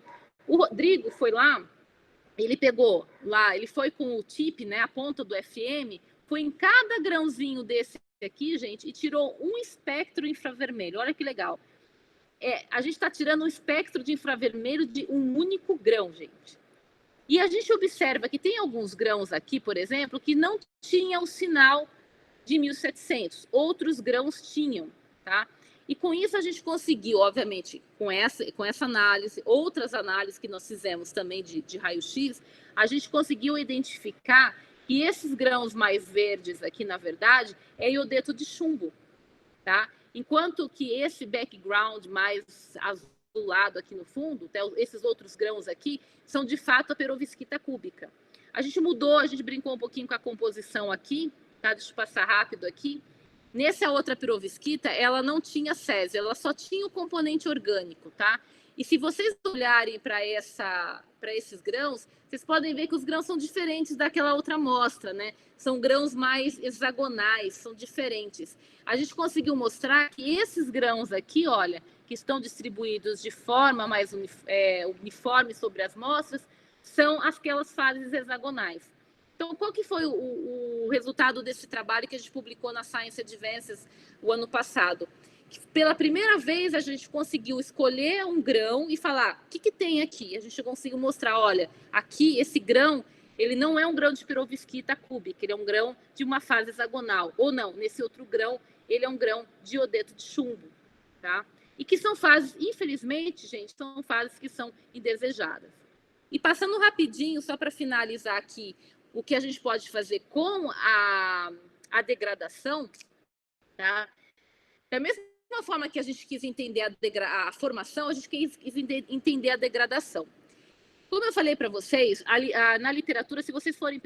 O Rodrigo foi lá, ele pegou lá, ele foi com o tip, né, a ponta do FM, foi em cada grãozinho desse aqui, gente, e tirou um espectro infravermelho. Olha que legal. A gente está tirando um espectro de infravermelho de um único grão, gente. E a gente observa que tem alguns grãos aqui, por exemplo, que não tinham sinal de 1.700. Outros grãos tinham, tá? E com isso a gente conseguiu, obviamente, com essa análise, outras análises que nós fizemos também de raio-x, a gente conseguiu identificar que esses grãos mais verdes aqui, na verdade, é iodeto de chumbo, tá? Enquanto que esse background mais azulado aqui no fundo, até esses outros grãos aqui, são de fato a perovskita cúbica. A gente mudou, a gente brincou um pouquinho com a composição aqui, tá? Deixa eu passar rápido aqui. Nessa outra perovskita, ela não tinha césio, ela só tinha o componente orgânico, tá? E se vocês olharem para esses grãos, vocês podem ver que os grãos são diferentes daquela outra amostra, né? São grãos mais hexagonais, são diferentes. A gente conseguiu mostrar que esses grãos aqui, olha, que estão distribuídos de forma mais uniforme sobre as amostras, são aquelas fases hexagonais. Então, qual que foi o resultado desse trabalho que a gente publicou na Science Advances o ano passado? Pela primeira vez, a gente conseguiu escolher um grão e falar, o que tem aqui? A gente conseguiu mostrar, olha, aqui, esse grão, ele não é um grão de perovskita cúbica, ele é um grão de uma fase hexagonal. Ou não, nesse outro grão, ele é um grão de iodeto de chumbo, tá? E que são fases, infelizmente, gente, são fases que são indesejadas. E passando rapidinho, só para finalizar aqui, o que a gente pode fazer com a degradação, tá? Da mesma forma que a gente quis entender a formação, a gente quis entender a degradação. Como eu falei para vocês, na literatura, se vocês forem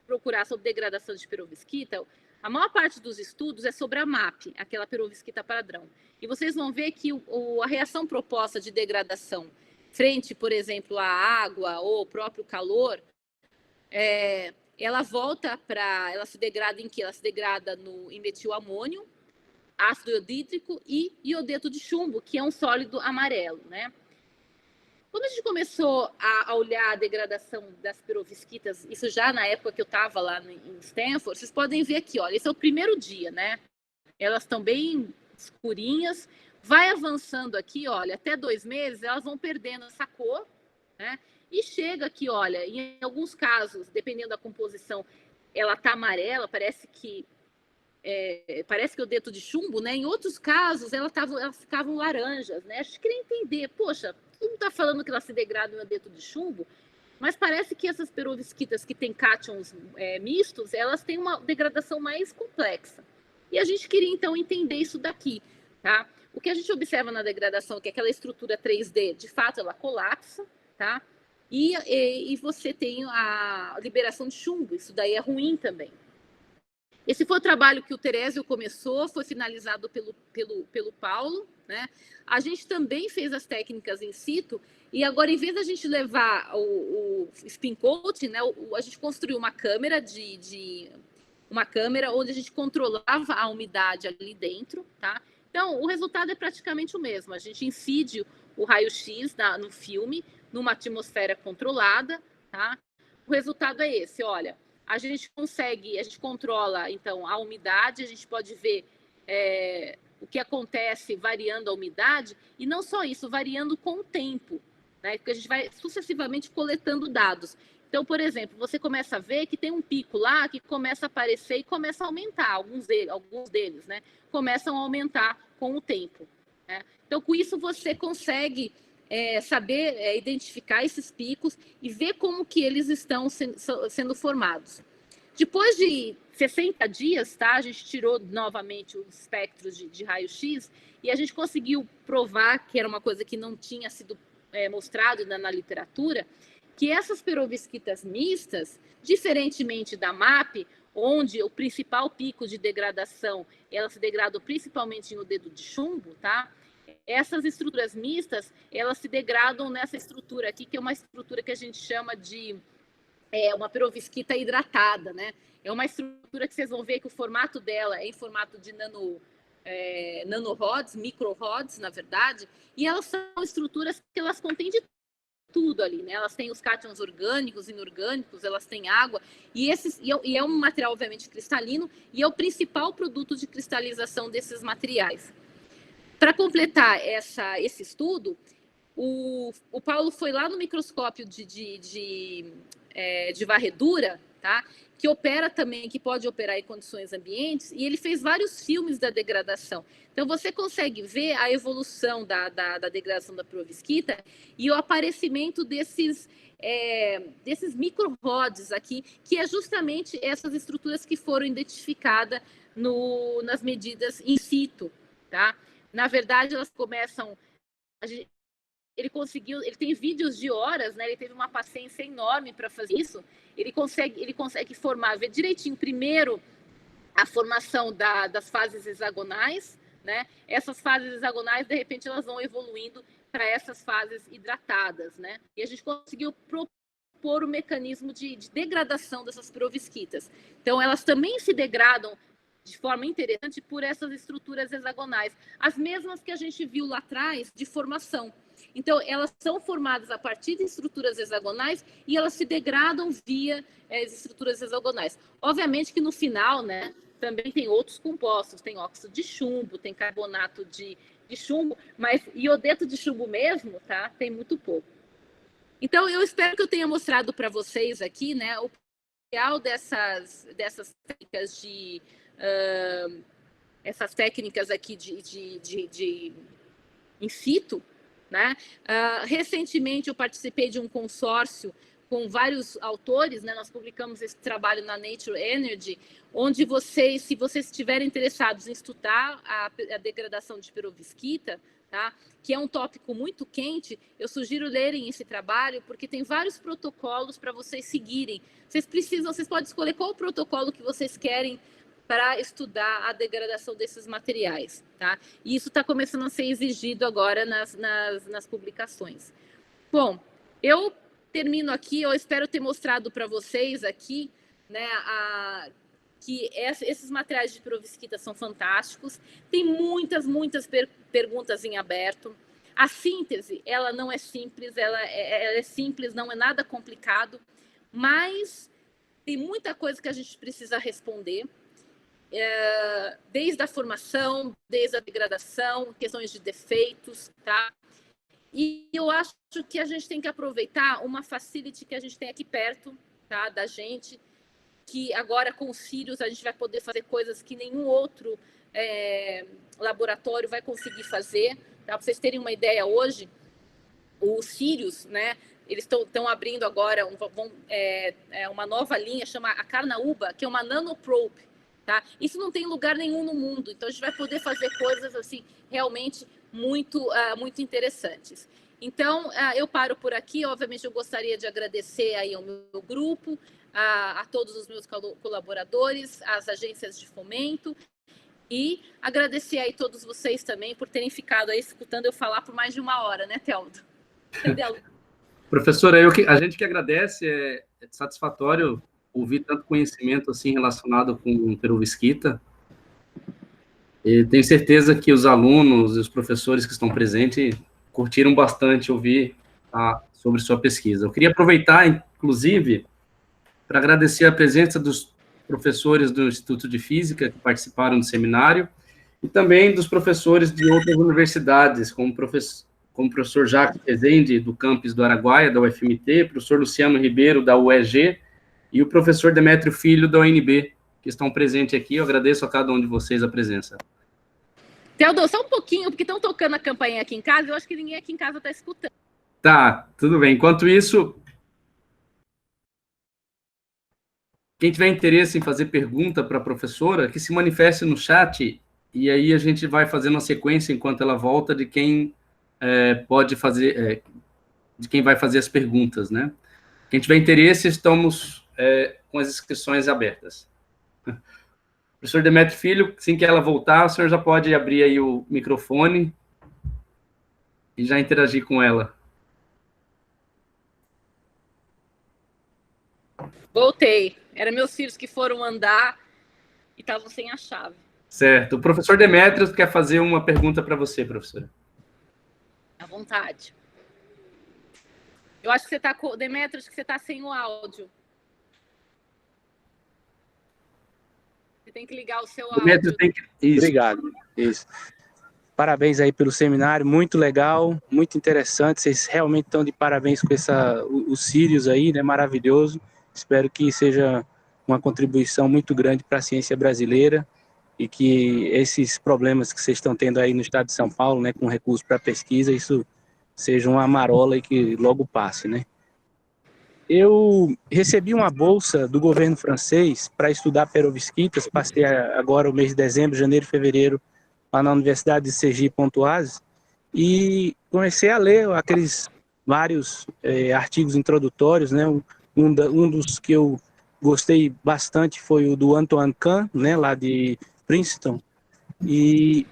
procurar sobre degradação de perovskita, a maior parte dos estudos é sobre a MAP, aquela perovskita padrão. E vocês vão ver que a reação proposta de degradação frente, por exemplo, à água ou ao próprio calor, ela ela se degrada em quê? Ela se degrada em metilamônio, ácido iodídrico e iodeto de chumbo, que é um sólido amarelo, né? Quando a gente começou a olhar a degradação das perovskitas, isso já na época que eu estava lá em Stanford, vocês podem ver aqui, olha, esse é o primeiro dia, né? Elas estão bem escurinhas, vai avançando aqui, olha, até 2 meses, elas vão perdendo essa cor, né? E chega aqui, olha, em alguns casos, dependendo da composição, ela tá amarela, parece que o dedo de chumbo, né? Em outros casos, elas ficavam laranjas, né? A gente queria entender, poxa, todo mundo está falando que elas se degradam no dedo de chumbo, mas parece que essas perovskitas que têm cátions mistos, elas têm uma degradação mais complexa. E a gente queria, então, entender isso daqui, tá? O que a gente observa na degradação é que aquela estrutura 3D, de fato, ela colapsa, tá? e você tem a liberação de chumbo, isso daí é ruim também. Esse foi o trabalho que o Terésio começou, foi finalizado pelo Paulo, né? A gente também fez as técnicas in situ, e agora, em vez da gente levar o spin coat, né, a gente construiu uma câmera uma câmera onde a gente controlava a umidade ali dentro, tá? Então, o resultado é praticamente o mesmo. A gente incide o raio-x no filme, numa atmosfera controlada, tá? O resultado é esse, olha, a gente controla, então, a umidade, a gente pode ver o que acontece variando a umidade, e não só isso, variando com o tempo, né? Porque a gente vai sucessivamente coletando dados. Então, por exemplo, você começa a ver que tem um pico lá que começa a aparecer e começa a aumentar, alguns deles, né? Começam a aumentar com o tempo, né? Então, com isso, você consegue saber identificar esses picos e ver como que eles estão sendo formados. Depois de 60 dias, tá? A gente tirou novamente os espectros de raio-x e a gente conseguiu provar, que era uma coisa que não tinha sido mostrado na literatura, que essas perovskitas mistas, diferentemente da MAP, onde o principal pico de degradação, ela se degrada principalmente no dedo de chumbo, tá? Essas estruturas mistas, elas se degradam nessa estrutura aqui, que é uma estrutura que a gente chama de uma perovskita hidratada, né? É uma estrutura que vocês vão ver que o formato dela é em formato de nanorods, microrods, na verdade, e elas são estruturas que elas contêm de tudo ali, né? Elas têm os cátions orgânicos, inorgânicos, elas têm água, e é um material, obviamente, cristalino, e é o principal produto de cristalização desses materiais. Para completar esse estudo, o Paulo foi lá no microscópio de varredura, tá? Que opera também, que pode operar em condições ambientes, e ele fez vários filmes da degradação. Então, você consegue ver a evolução da degradação da perovskita e o aparecimento desses microrods aqui, que é justamente essas estruturas que foram identificadas nas medidas in situ, tá? Na verdade, elas começam... Ele tem vídeos de horas, né? Ele teve uma paciência enorme para fazer isso. Ele consegue formar, ver direitinho, primeiro, a formação das fases hexagonais, né? Essas fases hexagonais, de repente, elas vão evoluindo para essas fases hidratadas, né? E a gente conseguiu propor o mecanismo de degradação dessas perovskitas. Então, elas também se degradam de forma interessante por essas estruturas hexagonais, as mesmas que a gente viu lá atrás de formação. Então, elas são formadas a partir de estruturas hexagonais e elas se degradam via estruturas hexagonais. Obviamente que no final, né, também tem outros compostos, tem óxido de chumbo, tem carbonato de chumbo, mas iodeto de chumbo mesmo, tá? Tem muito pouco. Então, eu espero que eu tenha mostrado para vocês aqui, né, o potencial dessas técnicas essas técnicas aqui de in situ, né? Recentemente eu participei de um consórcio com vários autores, né? Nós publicamos esse trabalho na Nature Energy, onde se vocês estiverem interessados em estudar a degradação de perovskita, tá? Que é um tópico muito quente, eu sugiro lerem esse trabalho, porque tem vários protocolos para vocês seguirem. Vocês podem escolher qual protocolo que vocês querem para estudar a degradação desses materiais, tá? E isso está começando a ser exigido agora nas publicações. Bom, eu termino aqui, eu espero ter mostrado para vocês aqui, né, que esses materiais de perovskita são fantásticos, tem muitas perguntas em aberto. A síntese, ela não é simples, ela é simples, não é nada complicado, mas tem muita coisa que a gente precisa responder, desde a formação, desde a degradação, questões de defeitos, tá? E eu acho que a gente tem que aproveitar uma facility que a gente tem aqui perto, tá, da gente, que agora com o Sirius a gente vai poder fazer coisas que nenhum outro laboratório vai conseguir fazer, tá? Para vocês terem uma ideia, hoje, o Sirius, né, eles estão abrindo agora uma nova linha, chama a Carnaúba, que é uma nanoprobe. Tá? Isso não tem lugar nenhum no mundo, então a gente vai poder fazer coisas assim realmente muito interessantes. Então, eu paro por aqui. Obviamente, eu gostaria de agradecer aí ao meu grupo, a todos os meus colaboradores, às agências de fomento, e agradecer aí todos vocês também por terem ficado aí escutando eu falar por mais de 1 hora, né, Teldo? Professora, a gente que agradece, é satisfatório ouvir tanto conhecimento assim relacionado com o Perovskita. E tenho certeza que os alunos e os professores que estão presentes curtiram bastante ouvir sobre sua pesquisa. Eu queria aproveitar, inclusive, para agradecer a presença dos professores do Instituto de Física que participaram do seminário e também dos professores de outras universidades, como o professor Jacques Rezende, do campus do Araguaia, da UFMT, o professor Luciano Ribeiro, da UEG, e o professor Demétrio Filho, da UNB, que estão presentes aqui. Eu agradeço a cada um de vocês a presença. Teodoro, só um pouquinho, porque estão tocando a campainha aqui em casa, eu acho que ninguém aqui em casa está escutando. Tá, tudo bem. Enquanto isso, quem tiver interesse em fazer pergunta para a professora, que se manifeste no chat, e aí a gente vai fazendo uma sequência enquanto ela volta de quem pode fazer, de quem vai fazer as perguntas, né? Quem tiver interesse, estamos com as inscrições abertas. Professor Demétrio Filho, assim que ela voltar, o senhor já pode abrir aí o microfone e já interagir com ela. Voltei. Eram meus filhos que foram andar e estavam sem a chave. Certo. O professor Demétrio quer fazer uma pergunta para você, professora. À vontade. Eu acho que você está, Demétrio, acho que você está sem o áudio. Você tem que ligar o seu áudio. Isso. Obrigado. Isso. Parabéns aí pelo seminário, muito legal, muito interessante. Vocês realmente estão de parabéns com o Sirius aí, né? Maravilhoso. Espero que seja uma contribuição muito grande para a ciência brasileira e que esses problemas que vocês estão tendo aí no estado de São Paulo, né, com recursos para pesquisa, isso seja uma marola e que logo passe, né? Eu recebi uma bolsa do governo francês para estudar perovskitas, passei agora o mês de dezembro, janeiro e fevereiro lá na Universidade de Sergipe-Pontoise e comecei a ler aqueles vários artigos introdutórios, né? Um dos que eu gostei bastante foi o do Antoine Kahn, né, lá de Princeton, e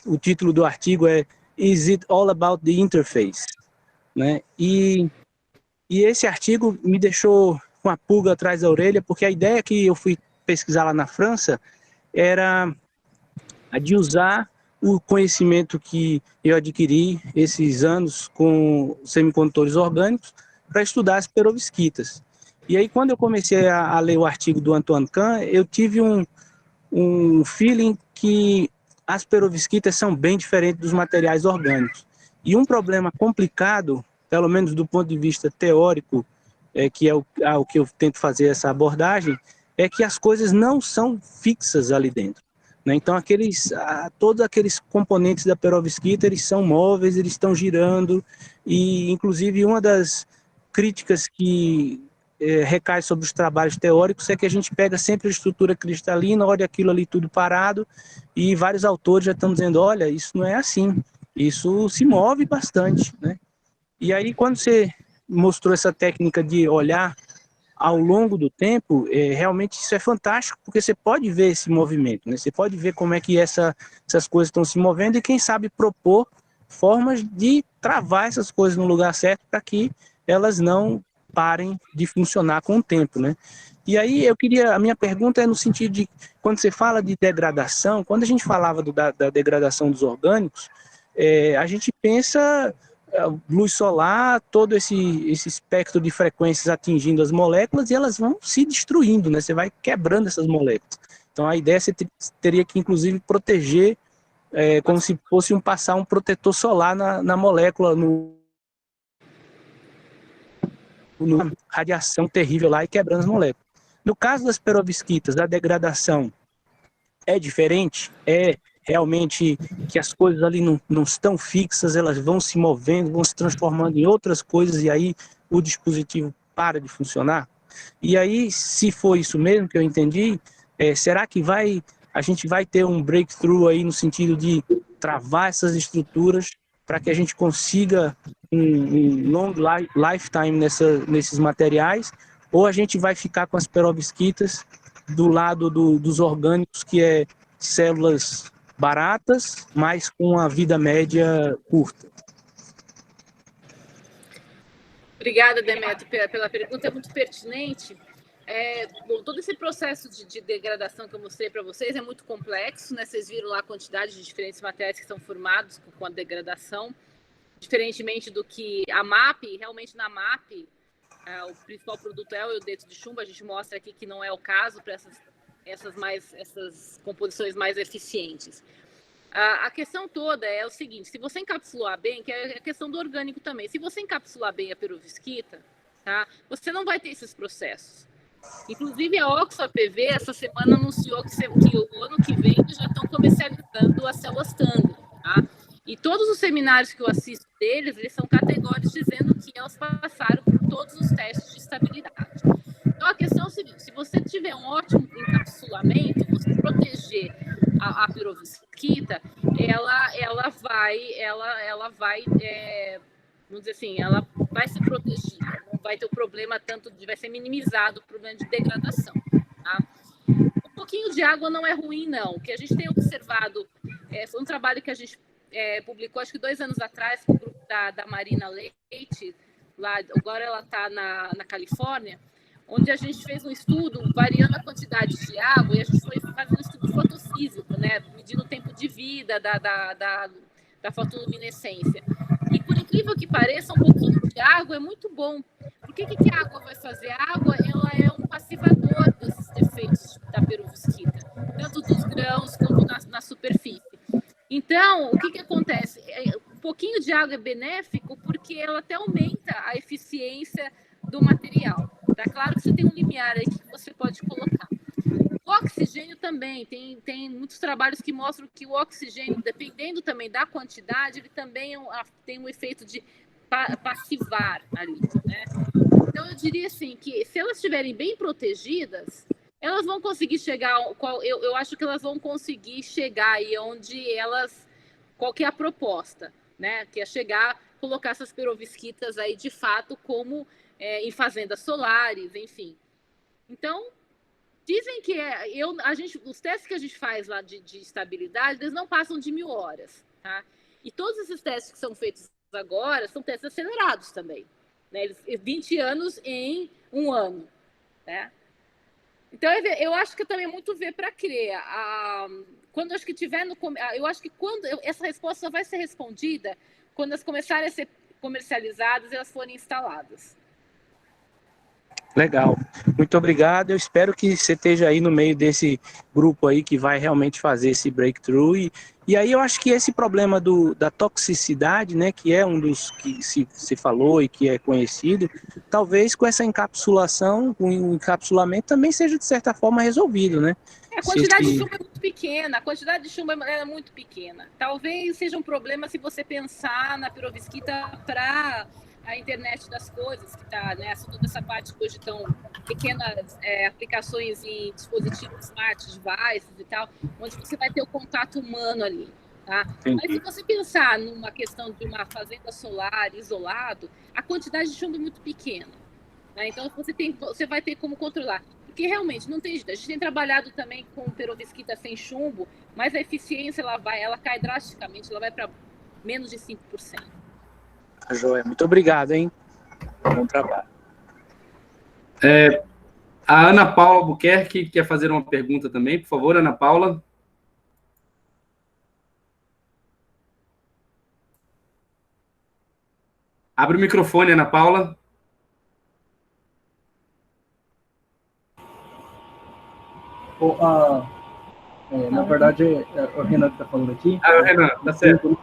o título do artigo é Is It All About the Interface? Né? E esse artigo me deixou com a pulga atrás da orelha, porque a ideia que eu fui pesquisar lá na França era a de usar o conhecimento que eu adquiri esses anos com semicondutores orgânicos para estudar as perovskitas. E aí, quando eu comecei a ler o artigo do Antoine Kahn, eu tive um feeling que as perovskitas são bem diferentes dos materiais orgânicos. E um problema complicado, pelo menos do ponto de vista teórico, que é o que eu tento fazer essa abordagem, é que as coisas não são fixas ali dentro. Né? Então, todos aqueles componentes da perovskita, eles são móveis, eles estão girando, e inclusive uma das críticas que recai sobre os trabalhos teóricos é que a gente pega sempre a estrutura cristalina, olha aquilo ali tudo parado, e vários autores já estão dizendo, olha, isso não é assim, isso se move bastante, né? E aí, quando você mostrou essa técnica de olhar ao longo do tempo, realmente isso é fantástico, porque você pode ver esse movimento, né? Você pode ver como é que essas coisas estão se movendo e, quem sabe, propor formas de travar essas coisas no lugar certo para que elas não parem de funcionar com o tempo, né? E aí a minha pergunta é no sentido de, quando você fala de degradação, quando a gente falava da degradação dos orgânicos, a gente pensa luz solar, todo esse espectro de frequências atingindo as moléculas e elas vão se destruindo, né? Você vai quebrando essas moléculas. Então a ideia você teria que, inclusive, proteger, como se fosse passar um protetor solar na molécula, numa radiação terrível lá e quebrando as moléculas. No caso das perovskitas, a degradação é diferente, realmente que as coisas ali não estão fixas, elas vão se movendo, vão se transformando em outras coisas e aí o dispositivo para de funcionar. E aí, se for isso mesmo que eu entendi, será que a gente vai ter um breakthrough aí no sentido de travar essas estruturas para que a gente consiga um long lifetime nesses materiais, ou a gente vai ficar com as perovskitas do lado dos orgânicos, que é células baratas, mas com a vida média curta? Obrigada, Demetrio, pela pergunta, é muito pertinente. Bom, todo esse processo de degradação que eu mostrei para vocês é muito complexo, né? Vocês viram lá a quantidade de diferentes materiais que são formados com a degradação, diferentemente do que a MAP. Realmente na MAP, o principal produto é o iodeto de chumbo. A gente mostra aqui que não é o caso para essas composições mais eficientes. A questão toda é o seguinte: se você encapsular bem, que é a questão do orgânico também, se você encapsular bem a perovskita, tá, você não vai ter esses processos. Inclusive, a Oxford APV, essa semana, anunciou que o ano que vem já estão comercializando as células Tango. Tá? E todos os seminários que eu assisto deles, eles são categóricos dizendo que elas passaram por todos os testes de estabilidade. Então, a questão é o seguinte: se você tiver um ótimo encapsulamento, você proteger a perovskita, ela vai vamos dizer assim, ela vai ser protegida, não vai ter o problema tanto vai ser minimizado o problema de degradação. Tá? Um pouquinho de água não é ruim, não. O que a gente tem observado foi um trabalho que a gente publicou, acho que 2 anos atrás, com o grupo da Marina Leite, lá, agora ela está na Califórnia, onde a gente fez um estudo variando a quantidade de água, e a gente foi fazendo um estudo fotossísico, né, medindo o tempo de vida da fotoluminescência. E, por incrível que pareça, um pouquinho de água é muito bom. Por que a água vai fazer? A água, ela é um passivador desses defeitos da perovskita, tanto dos grãos quanto na superfície. Então, o que acontece? Um pouquinho de água é benéfico porque ela até aumenta a eficiência do material. Tá claro que você tem um limiar aí que você pode colocar. O oxigênio também, tem muitos trabalhos que mostram que o oxigênio, dependendo também da quantidade, ele também tem um efeito de passivar ali, né? Então, eu diria assim, que se elas estiverem bem protegidas, elas vão conseguir chegar, eu acho que elas vão conseguir chegar aí onde qual que é a proposta, né? Que é colocar essas perovskitas aí, de fato, como em fazendas solares, enfim. Então, dizem que os testes que a gente faz lá de estabilidade, eles não passam de 1000 horas, tá? E todos esses testes que são feitos agora são testes acelerados também, né? 20 anos em 1 ano, né? Então, eu acho que também é muito ver para crer. Quando acho que tiver eu acho que quando essa resposta só vai ser respondida quando elas começarem a ser comercializadas e elas forem instaladas. Legal, muito obrigado. Eu espero que você esteja aí no meio desse grupo aí que vai realmente fazer esse breakthrough. E aí eu acho que esse problema da toxicidade, né, que é um dos que se falou e que é conhecido, talvez com essa encapsulação, com o encapsulamento também seja de certa forma resolvido, né? A quantidade de chumbo é muito pequena, é muito pequena. Talvez seja um problema se você pensar na perovskita para a internet das coisas, que está, né, toda essa parte que hoje estão pequenas aplicações em dispositivos smart devices e tal, onde você vai ter o contato humano ali, tá? Mas se você pensar numa questão de uma fazenda solar isolado, a quantidade de chumbo é muito pequena, né? Então você vai ter como controlar, porque realmente não tem jeito. A gente tem trabalhado também com perovskita sem chumbo, mas a eficiência ela cai drasticamente, ela vai para menos de 5%. Joia, muito obrigado, hein? Bom trabalho. A Ana Paula Albuquerque quer fazer uma pergunta também, por favor, Ana Paula. Abre o microfone, Ana Paula. Na verdade, é o Renan que está falando aqui. Renan, tá certo.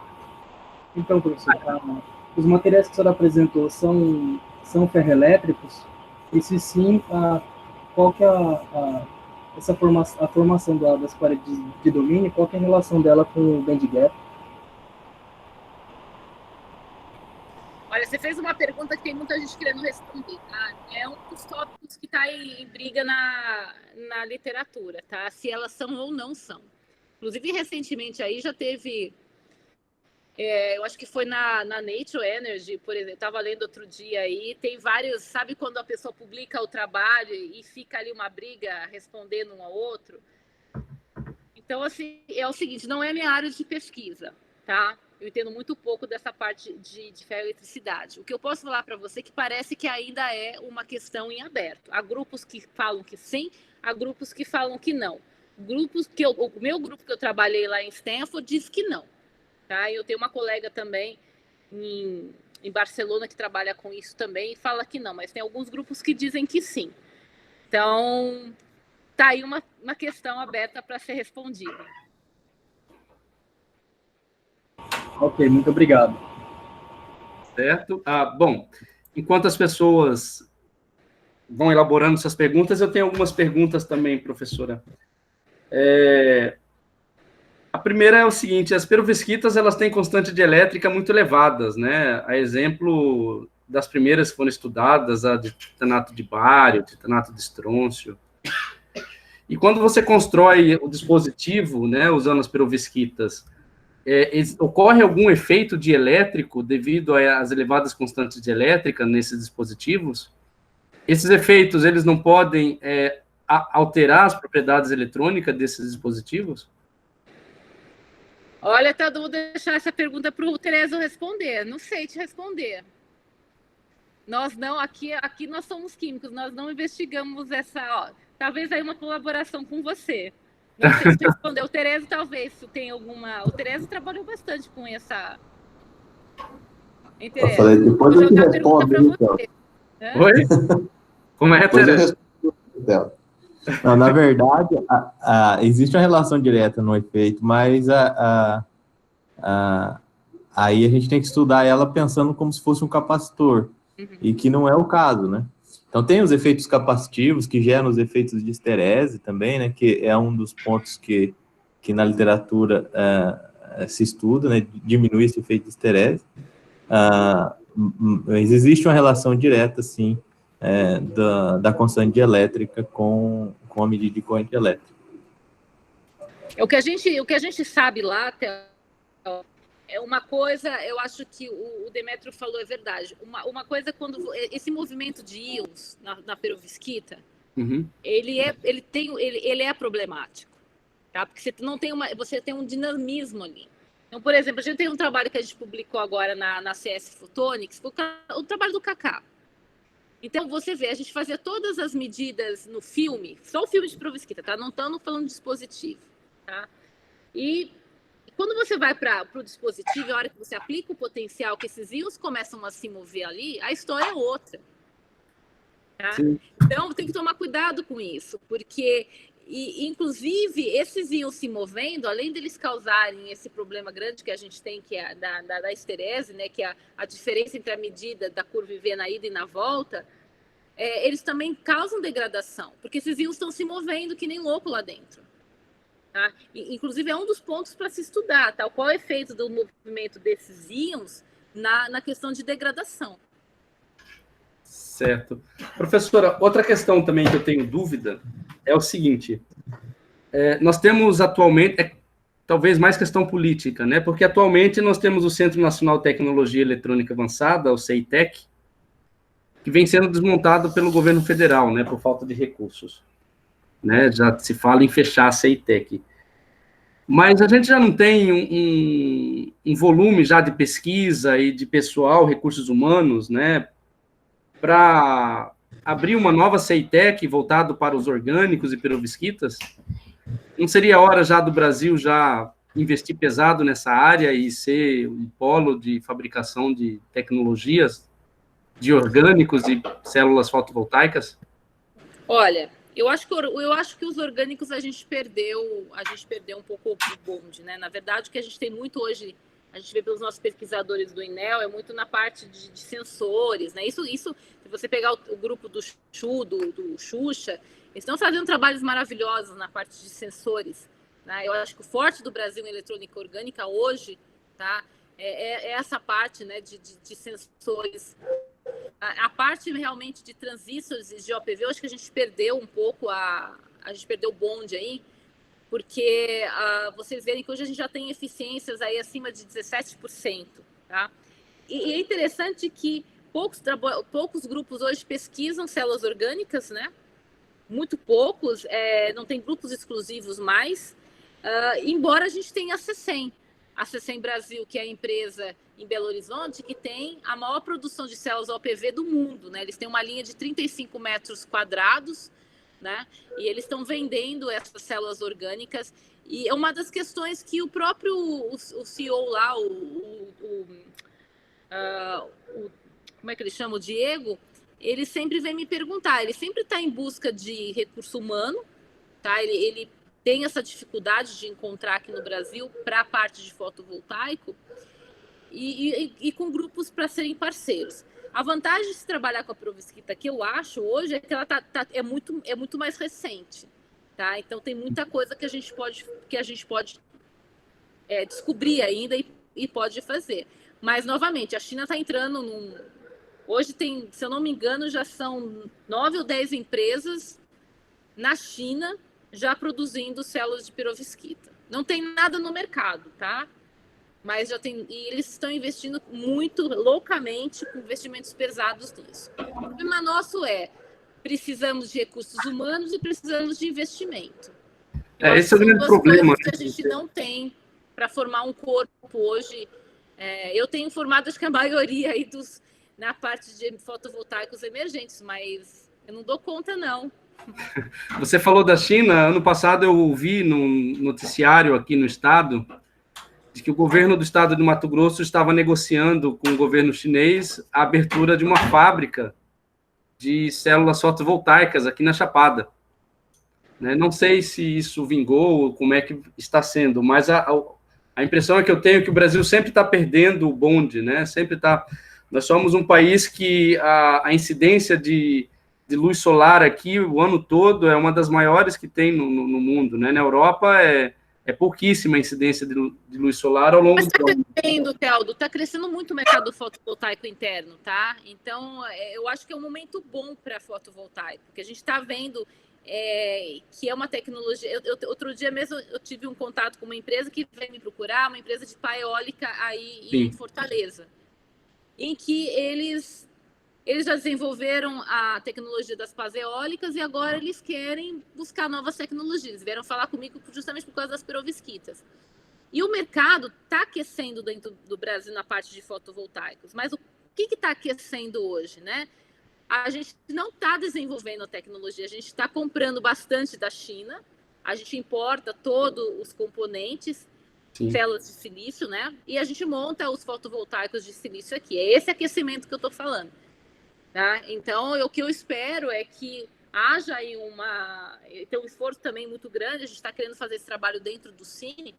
Então, professor, os materiais que o senhor apresentou são ferroelétricos? E se sim, qual que é a formação das paredes de domínio, qual que é a relação dela com o band gap? Olha, você fez uma pergunta que tem muita gente querendo responder, tá? É um dos tópicos que está em briga na literatura, tá? Se elas são ou não são. Inclusive, recentemente aí já teve eu acho que foi na Nature Energy, por exemplo, estava lendo outro dia aí, tem vários, sabe quando a pessoa publica o trabalho e fica ali uma briga respondendo um ao outro? Então, assim, é o seguinte, não é minha área de pesquisa, tá? Eu entendo muito pouco dessa parte de ferroeletricidade. O que eu posso falar para você é que parece que ainda é uma questão em aberto. Há grupos que falam que sim, há grupos que falam que não. O meu grupo que eu trabalhei lá em Stanford diz que não. Tá? Eu tenho uma colega também em Barcelona que trabalha com isso também e fala que não, mas tem alguns grupos que dizem que sim. Então, tá aí uma questão aberta para ser respondida. Ok, muito obrigado. Certo? Bom, enquanto as pessoas vão elaborando suas perguntas, eu tenho algumas perguntas também, professora. A primeira é o seguinte: as perovskitas, elas têm constante de elétrica muito elevadas, né? A exemplo das primeiras que foram estudadas, a de titanato de bário, titanato de estrôncio. E quando você constrói o dispositivo, né, usando as perovskitas, ocorre algum efeito de elétrico devido às elevadas constantes de elétrica nesses dispositivos? Esses efeitos, eles não podem alterar as propriedades eletrônicas desses dispositivos? Olha, tá, vou deixar essa pergunta para o Terezo responder. Não sei te responder. Nós não, aqui nós somos químicos, nós não investigamos essa. Talvez aí uma colaboração com você. Não sei se respondeu. O Terezo talvez tem alguma. O Terezo trabalhou bastante com essa. Eu falei, depois eu te respondo. Então. Oi? Como é, Terezo? Não, na verdade, existe uma relação direta no efeito, mas aí a gente tem que estudar ela pensando como se fosse um capacitor, e que não é o caso, né? Então, tem os efeitos capacitivos, que geram os efeitos de esterese também, né? Que é um dos pontos que na literatura se estuda, né? Diminuir esse efeito de esterese. Mas existe uma relação direta, sim, da constante elétrica com a medida de corrente elétrica. O que a gente sabe lá, é uma coisa, eu acho que o Demétrio falou é verdade. Uma coisa, quando esse movimento de íons na perovskita, ele é problemático, tá? Porque você tem um dinamismo ali. Então, por exemplo, a gente tem um trabalho que a gente publicou agora na CS Photonics, o trabalho do Kaká. Então, você vê, a gente fazia todas as medidas no filme, só o filme de perovskita, tá? Não estamos falando de dispositivo, tá? E quando você vai para o dispositivo, a hora que você aplica o potencial, que esses íons começam a se mover ali, a história é outra. Tá? Então, tem que tomar cuidado com isso, porque, inclusive, esses íons se movendo, além deles causarem esse problema grande que a gente tem, que é da esterese, né, que é a diferença entre a medida da curva IV na ida e na volta, eles também causam degradação, porque esses íons estão se movendo que nem louco lá dentro. Tá? Inclusive, é um dos pontos para se estudar, tá? Qual é o efeito do movimento desses íons na questão de degradação. Certo. Professora, outra questão também que eu tenho dúvida é o seguinte: nós temos atualmente, talvez mais questão política, né? Porque atualmente nós temos o Centro Nacional de Tecnologia Eletrônica Avançada, o CEITEC, que vem sendo desmontado pelo governo federal, né, por falta de recursos. Né, já se fala em fechar a CEITEC. Mas a gente já não tem um volume já de pesquisa e de pessoal, recursos humanos, né, para abrir uma nova CEITEC voltado para os orgânicos e perovskitas? Não seria hora já do Brasil já investir pesado nessa área e ser um polo de fabricação de tecnologias de orgânicos e células fotovoltaicas? Olha, eu acho que os orgânicos a gente perdeu um pouco o bonde, né? Na verdade, o que a gente tem muito hoje, a gente vê pelos nossos pesquisadores do INEL, é muito na parte de sensores, né? Isso, se você pegar o grupo do Xuxa, eles estão fazendo trabalhos maravilhosos na parte de sensores, né? Eu acho que o forte do Brasil em eletrônica orgânica hoje, tá? É essa parte, né, de sensores. A parte realmente de transistores e de OPV, eu acho que a gente perdeu um pouco, a gente perdeu o bonde aí, porque vocês verem que hoje a gente já tem eficiências aí acima de 17%, tá? E é interessante que poucos grupos hoje pesquisam células orgânicas, né? Muito poucos, não tem grupos exclusivos mais, embora a gente tenha a CECEM Brasil, que é a empresa em Belo Horizonte, que tem a maior produção de células OPV do mundo, né? Eles têm uma linha de 35 metros quadrados, né? E eles estão vendendo essas células orgânicas, e é uma das questões que o próprio o CEO lá, como é que ele chama? O Diego, ele sempre vem me perguntar, ele sempre está em busca de recurso humano, tá? Ele tem essa dificuldade de encontrar aqui no Brasil para a parte de fotovoltaico e com grupos para serem parceiros. A vantagem de se trabalhar com a perovskita, que eu acho hoje, é que ela é muito mais recente, tá? Então tem muita coisa que a gente pode descobrir ainda e pode fazer. Mas, novamente, a China está entrando Hoje tem, se eu não me engano, já são 9 ou 10 empresas na China já produzindo células de perovskita. Não tem nada no mercado, tá? Mas já tem, e eles estão investindo muito loucamente, com investimentos pesados nisso. O problema nosso precisamos de recursos humanos e precisamos de investimento. Esse é o grande problema. Que a gente não tem para formar um corpo hoje. Eu tenho formado, acho que a maioria aí na parte de fotovoltaicos emergentes, mas eu não dou conta, não. Você falou da China. Ano passado eu ouvi num noticiário aqui no estado de que o governo do estado de Mato Grosso estava negociando com o governo chinês a abertura de uma fábrica de células fotovoltaicas aqui na Chapada. Não sei se isso vingou ou como é que está sendo, mas a impressão é que eu tenho que o Brasil sempre está perdendo o bonde, né? Sempre está. Nós somos um país que a incidência de luz solar aqui o ano todo é uma das maiores que tem no mundo, né? Na Europa é pouquíssima a incidência de luz solar ao longo do ano. Está crescendo muito o mercado fotovoltaico interno, tá? Então, eu acho que é um momento bom para fotovoltaico, porque a gente está vendo que é uma tecnologia. Outro dia mesmo eu tive um contato com uma empresa que veio me procurar, uma empresa de pá eólica aí em Fortaleza, em que eles já desenvolveram a tecnologia das pás eólicas e agora eles querem buscar novas tecnologias. Eles vieram falar comigo justamente por causa das perovskitas. E o mercado está aquecendo dentro do Brasil na parte de fotovoltaicos. Mas o que está aquecendo hoje, né? A gente não está desenvolvendo a tecnologia, a gente está comprando bastante da China, a gente importa todos os componentes, células de silício, né? E a gente monta os fotovoltaicos de silício aqui. É esse aquecimento que eu estou falando. Tá? Então, o que eu espero é que haja aí tem um esforço também muito grande, a gente está querendo fazer esse trabalho dentro do Cine,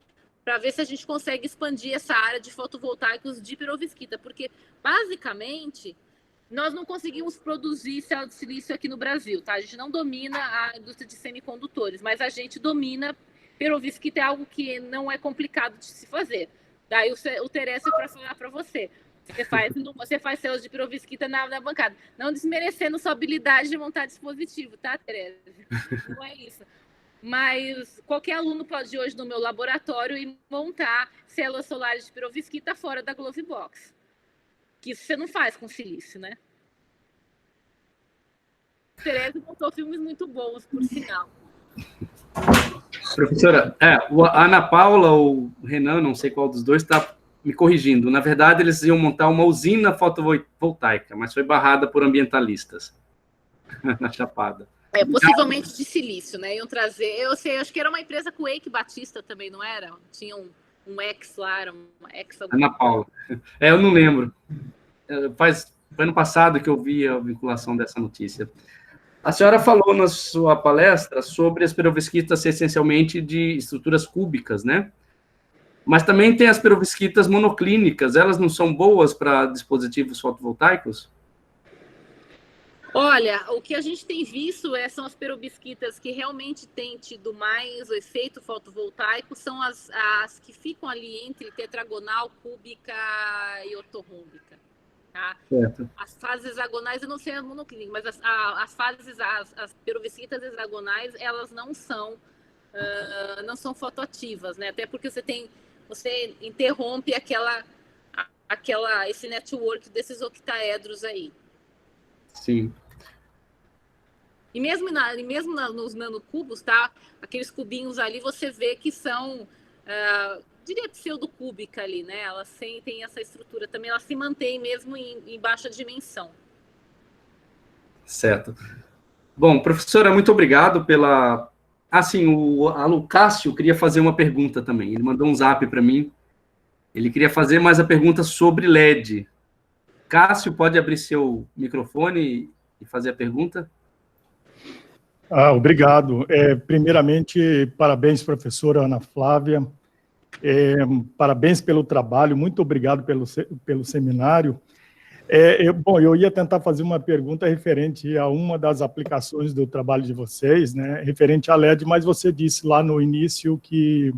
para ver se a gente consegue expandir essa área de fotovoltaicos de perovskita, porque, basicamente, nós não conseguimos produzir célula de silício aqui no Brasil, tá? A gente não domina a indústria de semicondutores, mas a gente domina perovskita, é algo que não é complicado de se fazer. Daí o Terésio para falar para você. Você faz células de perovskita na bancada. Não desmerecendo sua habilidade de montar dispositivo, tá, Tereza? Não é isso. Mas qualquer aluno pode ir hoje no meu laboratório e montar células solares de perovskita fora da Glovebox. Que isso você não faz com silício, né? Tereza montou filmes muito bons, por sinal. Professora, a Ana Paula ou o Renan, não sei qual dos dois, está me corrigindo. Na verdade, eles iam montar uma usina fotovoltaica, mas foi barrada por ambientalistas na Chapada. Possivelmente de silício, né? Iam trazer. Eu sei, acho que era uma empresa com o Eike Batista também, não era? Tinha um ex lá, era uma ex. Ana Paula. Eu não lembro. Foi ano passado que eu vi a vinculação dessa notícia. A senhora falou na sua palestra sobre as perovskitas essencialmente de estruturas cúbicas, né? Mas também tem as perovskitas monoclínicas. Elas não são boas para dispositivos fotovoltaicos? Olha, o que a gente tem visto são as perovskitas que realmente têm tido mais o efeito fotovoltaico, são as que ficam ali entre tetragonal, cúbica e ortorrômbica. Tá? As fases hexagonais, eu não sei a monoclínica, mas as perovskitas hexagonais, elas não são não são fotoativas, né? Até porque você interrompe esse network desses octaedros aí. Sim. E mesmo nos nanocubos, tá? Aqueles cubinhos ali, você vê que são, diria pseudocúbica ali, né? Elas têm essa estrutura também, ela se mantém mesmo em baixa dimensão. Certo. Bom, professora, muito obrigado pela... Assim, o Cássio queria fazer uma pergunta também. Ele mandou um zap para mim. Ele queria fazer mais a pergunta sobre LED. Cássio, pode abrir seu microfone e fazer a pergunta? Obrigado. Primeiramente, parabéns, professora Ana Flávia. Parabéns pelo trabalho, muito obrigado pelo seminário. Eu ia tentar fazer uma pergunta referente a uma das aplicações do trabalho de vocês, né, referente à LED, mas você disse lá no início que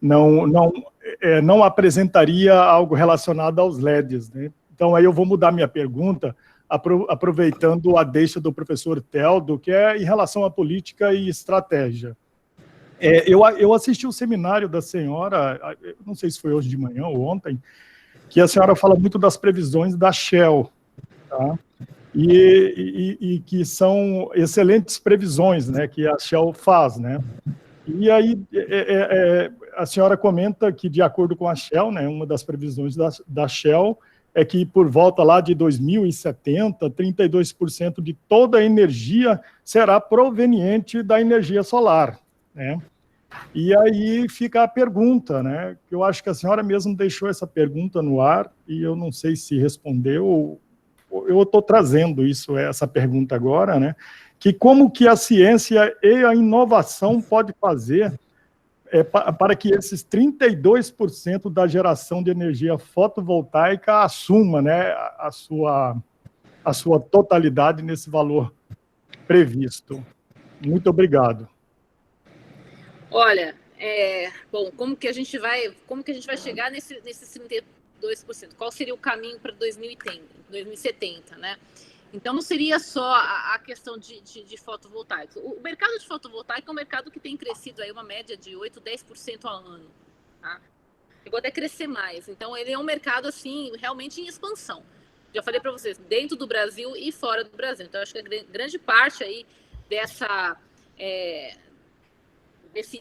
não apresentaria algo relacionado aos LEDs, né? Então, aí eu vou mudar minha pergunta, aproveitando a deixa do professor Teldo, que é em relação à política e estratégia. Eu assisti o seminário da senhora, não sei se foi hoje de manhã ou ontem, que a senhora fala muito das previsões da Shell, tá? E que são excelentes previsões, né, que a Shell faz, né? E aí a senhora comenta que, de acordo com a Shell, né, uma das previsões da Shell é que por volta lá de 2070, 32% de toda a energia será proveniente da energia solar, né? E aí fica a pergunta, né? Eu acho que a senhora mesmo deixou essa pergunta no ar e eu não sei se respondeu. Eu estou trazendo essa pergunta agora, né? Que como que a ciência e a inovação pode fazer para que esses 32% da geração de energia fotovoltaica assuma, né, a sua totalidade nesse valor previsto. Muito obrigado. Olha, bom, como que a gente vai chegar nesse 32%? Qual seria o caminho para 2070, né? Então, não seria só a questão de fotovoltaicos. O mercado de fotovoltaico é um mercado que tem crescido aí uma média de 8%, 10% ao ano. Tá? Chegou até crescer mais. Então, ele é um mercado, assim, realmente em expansão. Já falei para vocês, dentro do Brasil e fora do Brasil. Então, acho que a grande parte aí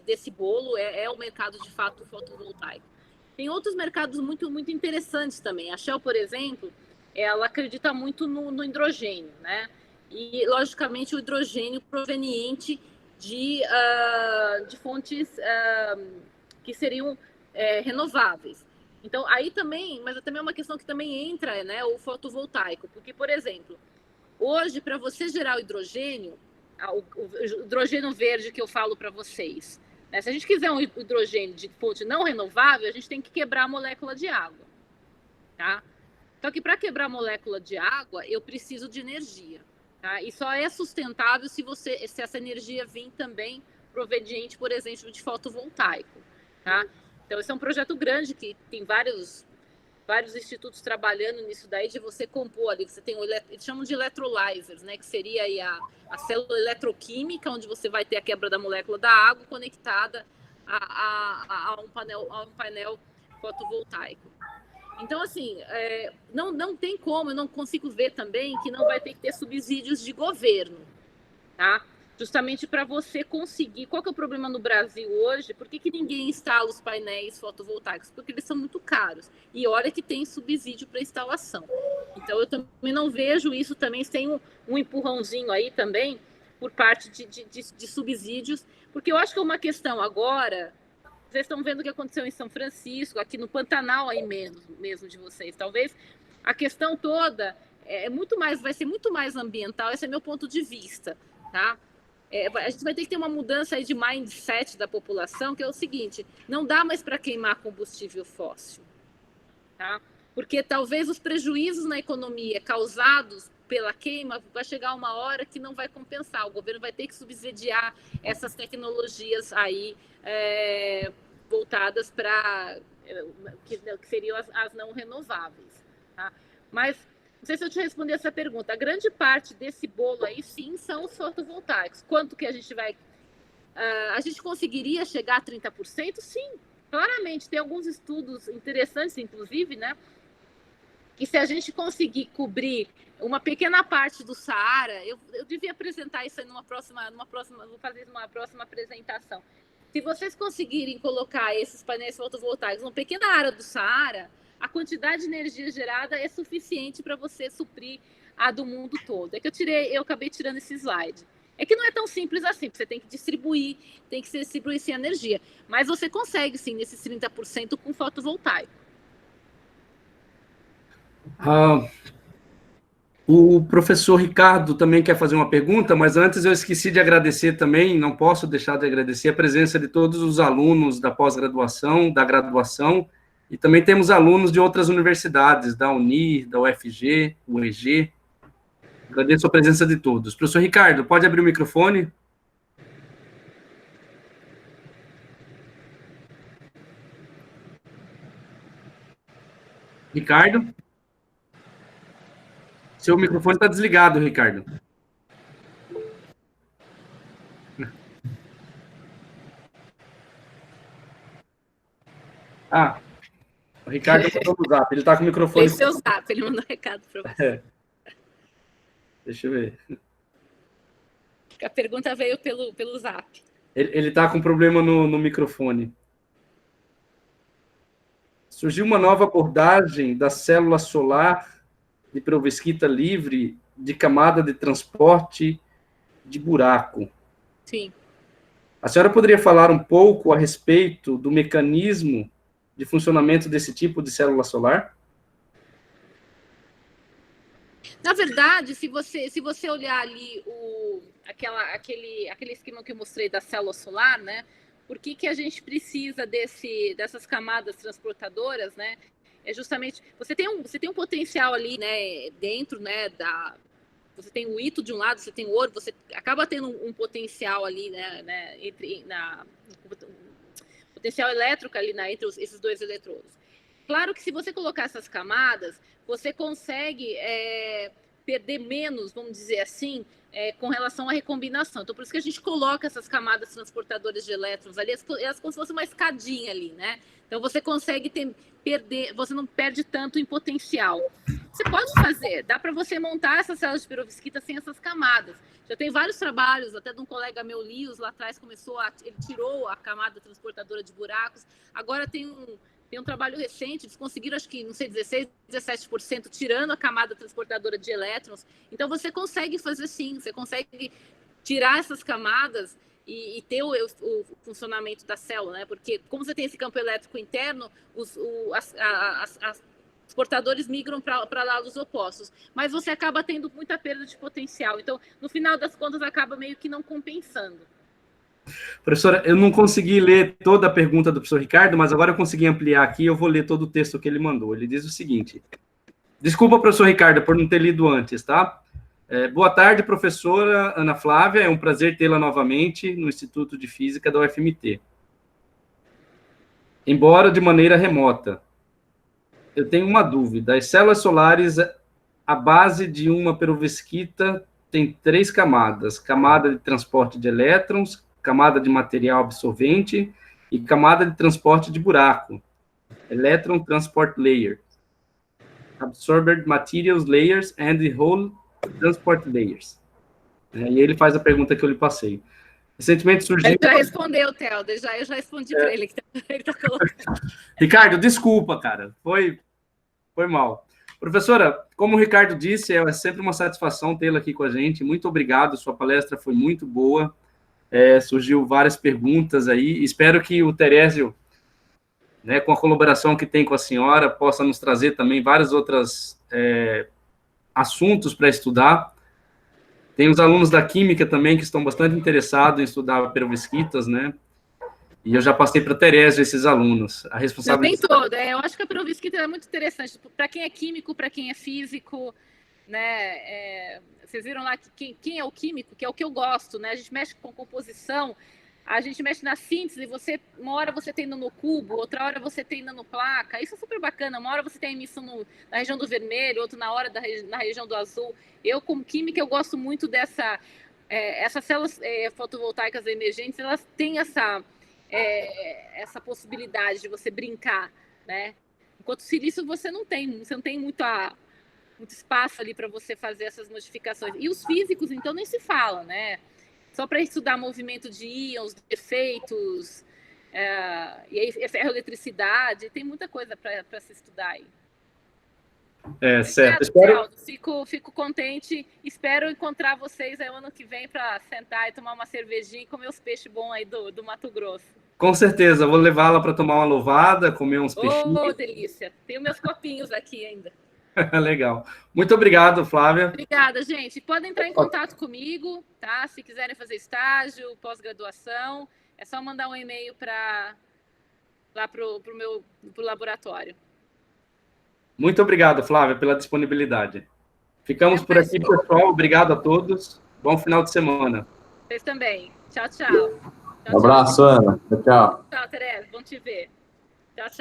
desse bolo é o mercado, de fato, fotovoltaico. Tem outros mercados muito, muito interessantes também. A Shell, por exemplo, ela acredita muito no hidrogênio, né? E, logicamente, o hidrogênio proveniente de fontes que seriam renováveis. Então, aí também, mas também é uma questão que também entra, né, o fotovoltaico. Porque, por exemplo, hoje, para você gerar o hidrogênio verde que eu falo para vocês, né? Se a gente quiser um hidrogênio de fonte não renovável, a gente tem que quebrar a molécula de água, tá? Só que para quebrar a molécula de água, eu preciso de energia, tá? E só é sustentável se essa energia vir também proveniente, por exemplo, de fotovoltaico, tá? Então, esse é um projeto grande que tem vários institutos trabalhando nisso daí, de você compor ali. Você tem eles chamam de electrolyzers, né? Que seria aí a célula eletroquímica, onde você vai ter a quebra da molécula da água conectada a um painel fotovoltaico. Então, assim, não tem como, eu não consigo ver também que não vai ter que ter subsídios de governo, tá? Justamente para você conseguir. Qual que é o problema no Brasil hoje? Por que ninguém instala os painéis fotovoltaicos? Porque eles são muito caros. E olha que tem subsídio para instalação. Então, eu também não vejo isso também sem um empurrãozinho aí também por parte de subsídios, porque eu acho que é uma questão agora. Vocês estão vendo o que aconteceu em São Francisco, aqui no Pantanal aí mesmo de vocês. Talvez a questão toda vai ser muito mais ambiental. Esse é meu ponto de vista, tá? A gente vai ter que ter uma mudança aí de mindset da população, que é o seguinte: não dá mais para queimar combustível fóssil, tá? Porque talvez os prejuízos na economia causados pela queima vai chegar uma hora que não vai compensar. O governo vai ter que subsidiar essas tecnologias aí voltadas para que seriam as não renováveis, tá? Mas não sei se eu te respondi essa pergunta. A grande parte desse bolo aí, sim, são os fotovoltaicos. Quanto que a gente vai a gente conseguiria chegar a 30%? Sim, claramente. Tem alguns estudos interessantes, inclusive, né? Que se a gente conseguir cobrir uma pequena parte do Saara, eu devia apresentar isso aí numa próxima, vou fazer uma próxima apresentação. Se vocês conseguirem colocar esses painéis fotovoltaicos numa pequena área do Saara, a quantidade de energia gerada é suficiente para você suprir a do mundo todo. É que eu acabei tirando esse slide. É que não é tão simples assim, você tem que distribuir essa energia. Mas você consegue, sim, nesses 30% com fotovoltaico. O professor Ricardo também quer fazer uma pergunta, mas antes eu esqueci de agradecer também, não posso deixar de agradecer a presença de todos os alunos da pós-graduação, da graduação, e também temos alunos de outras universidades, da Unir, da UFG, UEG. Agradeço a presença de todos. Professor Ricardo, pode abrir o microfone? Ricardo? Seu microfone está desligado, Ricardo. O Ricardo mandou no zap, ele está com o microfone... Esse é o zap, ele mandou um recado para você. Deixa eu ver. A pergunta veio pelo zap. Ele está com problema no microfone. Surgiu uma nova abordagem da célula solar de perovskita livre de camada de transporte de buraco. Sim. A senhora poderia falar um pouco a respeito do mecanismo de funcionamento desse tipo de célula solar? Na verdade, se você olhar ali aquele esquema que eu mostrei da célula solar, né? Por que a gente precisa dessas camadas transportadoras, né? É justamente você tem um potencial ali, né? Dentro, né? Você tem o ito de um lado, você tem o ouro, você acaba tendo um potencial ali, né? Potencial elétrico ali, né, entre esses dois eletrodos. Claro que se você colocar essas camadas, você consegue perder menos, vamos dizer assim, com relação à recombinação. Então, por isso que a gente coloca essas camadas transportadoras de elétrons ali, elas como se fosse uma escadinha ali, né? Então, você consegue perder, você não perde tanto em potencial. Você pode fazer, dá para você montar essas células de perovskita sem essas camadas. Já tem vários trabalhos, até de um colega meu, Lios, lá atrás ele tirou a camada transportadora de buracos. Agora tem um trabalho recente, eles conseguiram, acho que, não sei, 16%, 17%, tirando a camada transportadora de elétrons. Então, você consegue fazer sim, você consegue tirar essas camadas e ter o funcionamento da célula, né? Porque, como você tem esse campo elétrico interno, os portadores migram para lados opostos. Mas você acaba tendo muita perda de potencial. Então, no final das contas, acaba meio que não compensando. Professora, eu não consegui ler toda a pergunta do professor Ricardo, mas agora eu consegui ampliar aqui, eu vou ler todo o texto que ele mandou. Ele diz o seguinte: desculpa, professor Ricardo, por não ter lido antes, tá? Boa tarde, professora Ana Flávia, é um prazer tê-la novamente no Instituto de Física da UFMT. Embora de maneira remota. Eu tenho uma dúvida. As células solares, a base de uma perovskita tem 3 camadas: camada de transporte de elétrons, camada de material absorvente e camada de transporte de buraco, Electron Transport Layer, Absorbed Materials Layers and the Whole Transport Layers. E ele faz a pergunta que eu lhe passei. Recentemente surgiu... Ele já respondeu, Theo, eu já respondi para ele. Ele tá colocando. Ricardo, desculpa, cara, foi mal. Professora, como o Ricardo disse, é sempre uma satisfação tê-la aqui com a gente. Muito obrigado, sua palestra foi muito boa. Surgiu várias perguntas aí. Espero que o Terésio, né, com a colaboração que tem com a senhora, possa nos trazer também vários outros assuntos para estudar. Tem os alunos da Química também que estão bastante interessados em estudar perovskitas, né? E eu já passei para a Terésio esses alunos. A responsabilidade... Já tem toda. Eu acho que a perovskita é muito interessante. Para quem é químico, para quem é físico, né? Vocês viram lá que quem é o químico, que é o que eu gosto, né? A gente mexe com composição, a gente mexe na síntese, uma hora você tem nanocubo, outra hora você tem nanoplaca, isso é super bacana. Uma hora você tem emissão na região do vermelho, outra na região do azul. Eu, como química, eu gosto muito dessa essas células fotovoltaicas emergentes, elas têm essa possibilidade de você brincar, né? Enquanto silício você não tem muito espaço ali para você fazer essas modificações. E os físicos, então, nem se fala, né? Só para estudar movimento de íons, de efeitos, e aí ferroeletricidade, tem muita coisa para se estudar aí. Certo. Fico contente. Espero encontrar vocês aí ano que vem para sentar e tomar uma cervejinha e comer os peixes bons aí do Mato Grosso. Com certeza, vou levá-la para tomar uma louvada, comer uns peixinhos. Oh, delícia! Tenho meus copinhos aqui ainda. Legal. Muito obrigado, Flávia. Obrigada, gente. Podem entrar em contato comigo, tá? Se quiserem fazer estágio, pós-graduação, é só mandar um e-mail lá pro laboratório. Muito obrigado, Flávia, pela disponibilidade. Ficamos por aqui, pessoal. Obrigado a todos. Bom final de semana. Vocês também. Tchau, tchau. Um abraço, Ana. Tchau. Tchau, Tereza. Bom te ver. Tchau, tchau.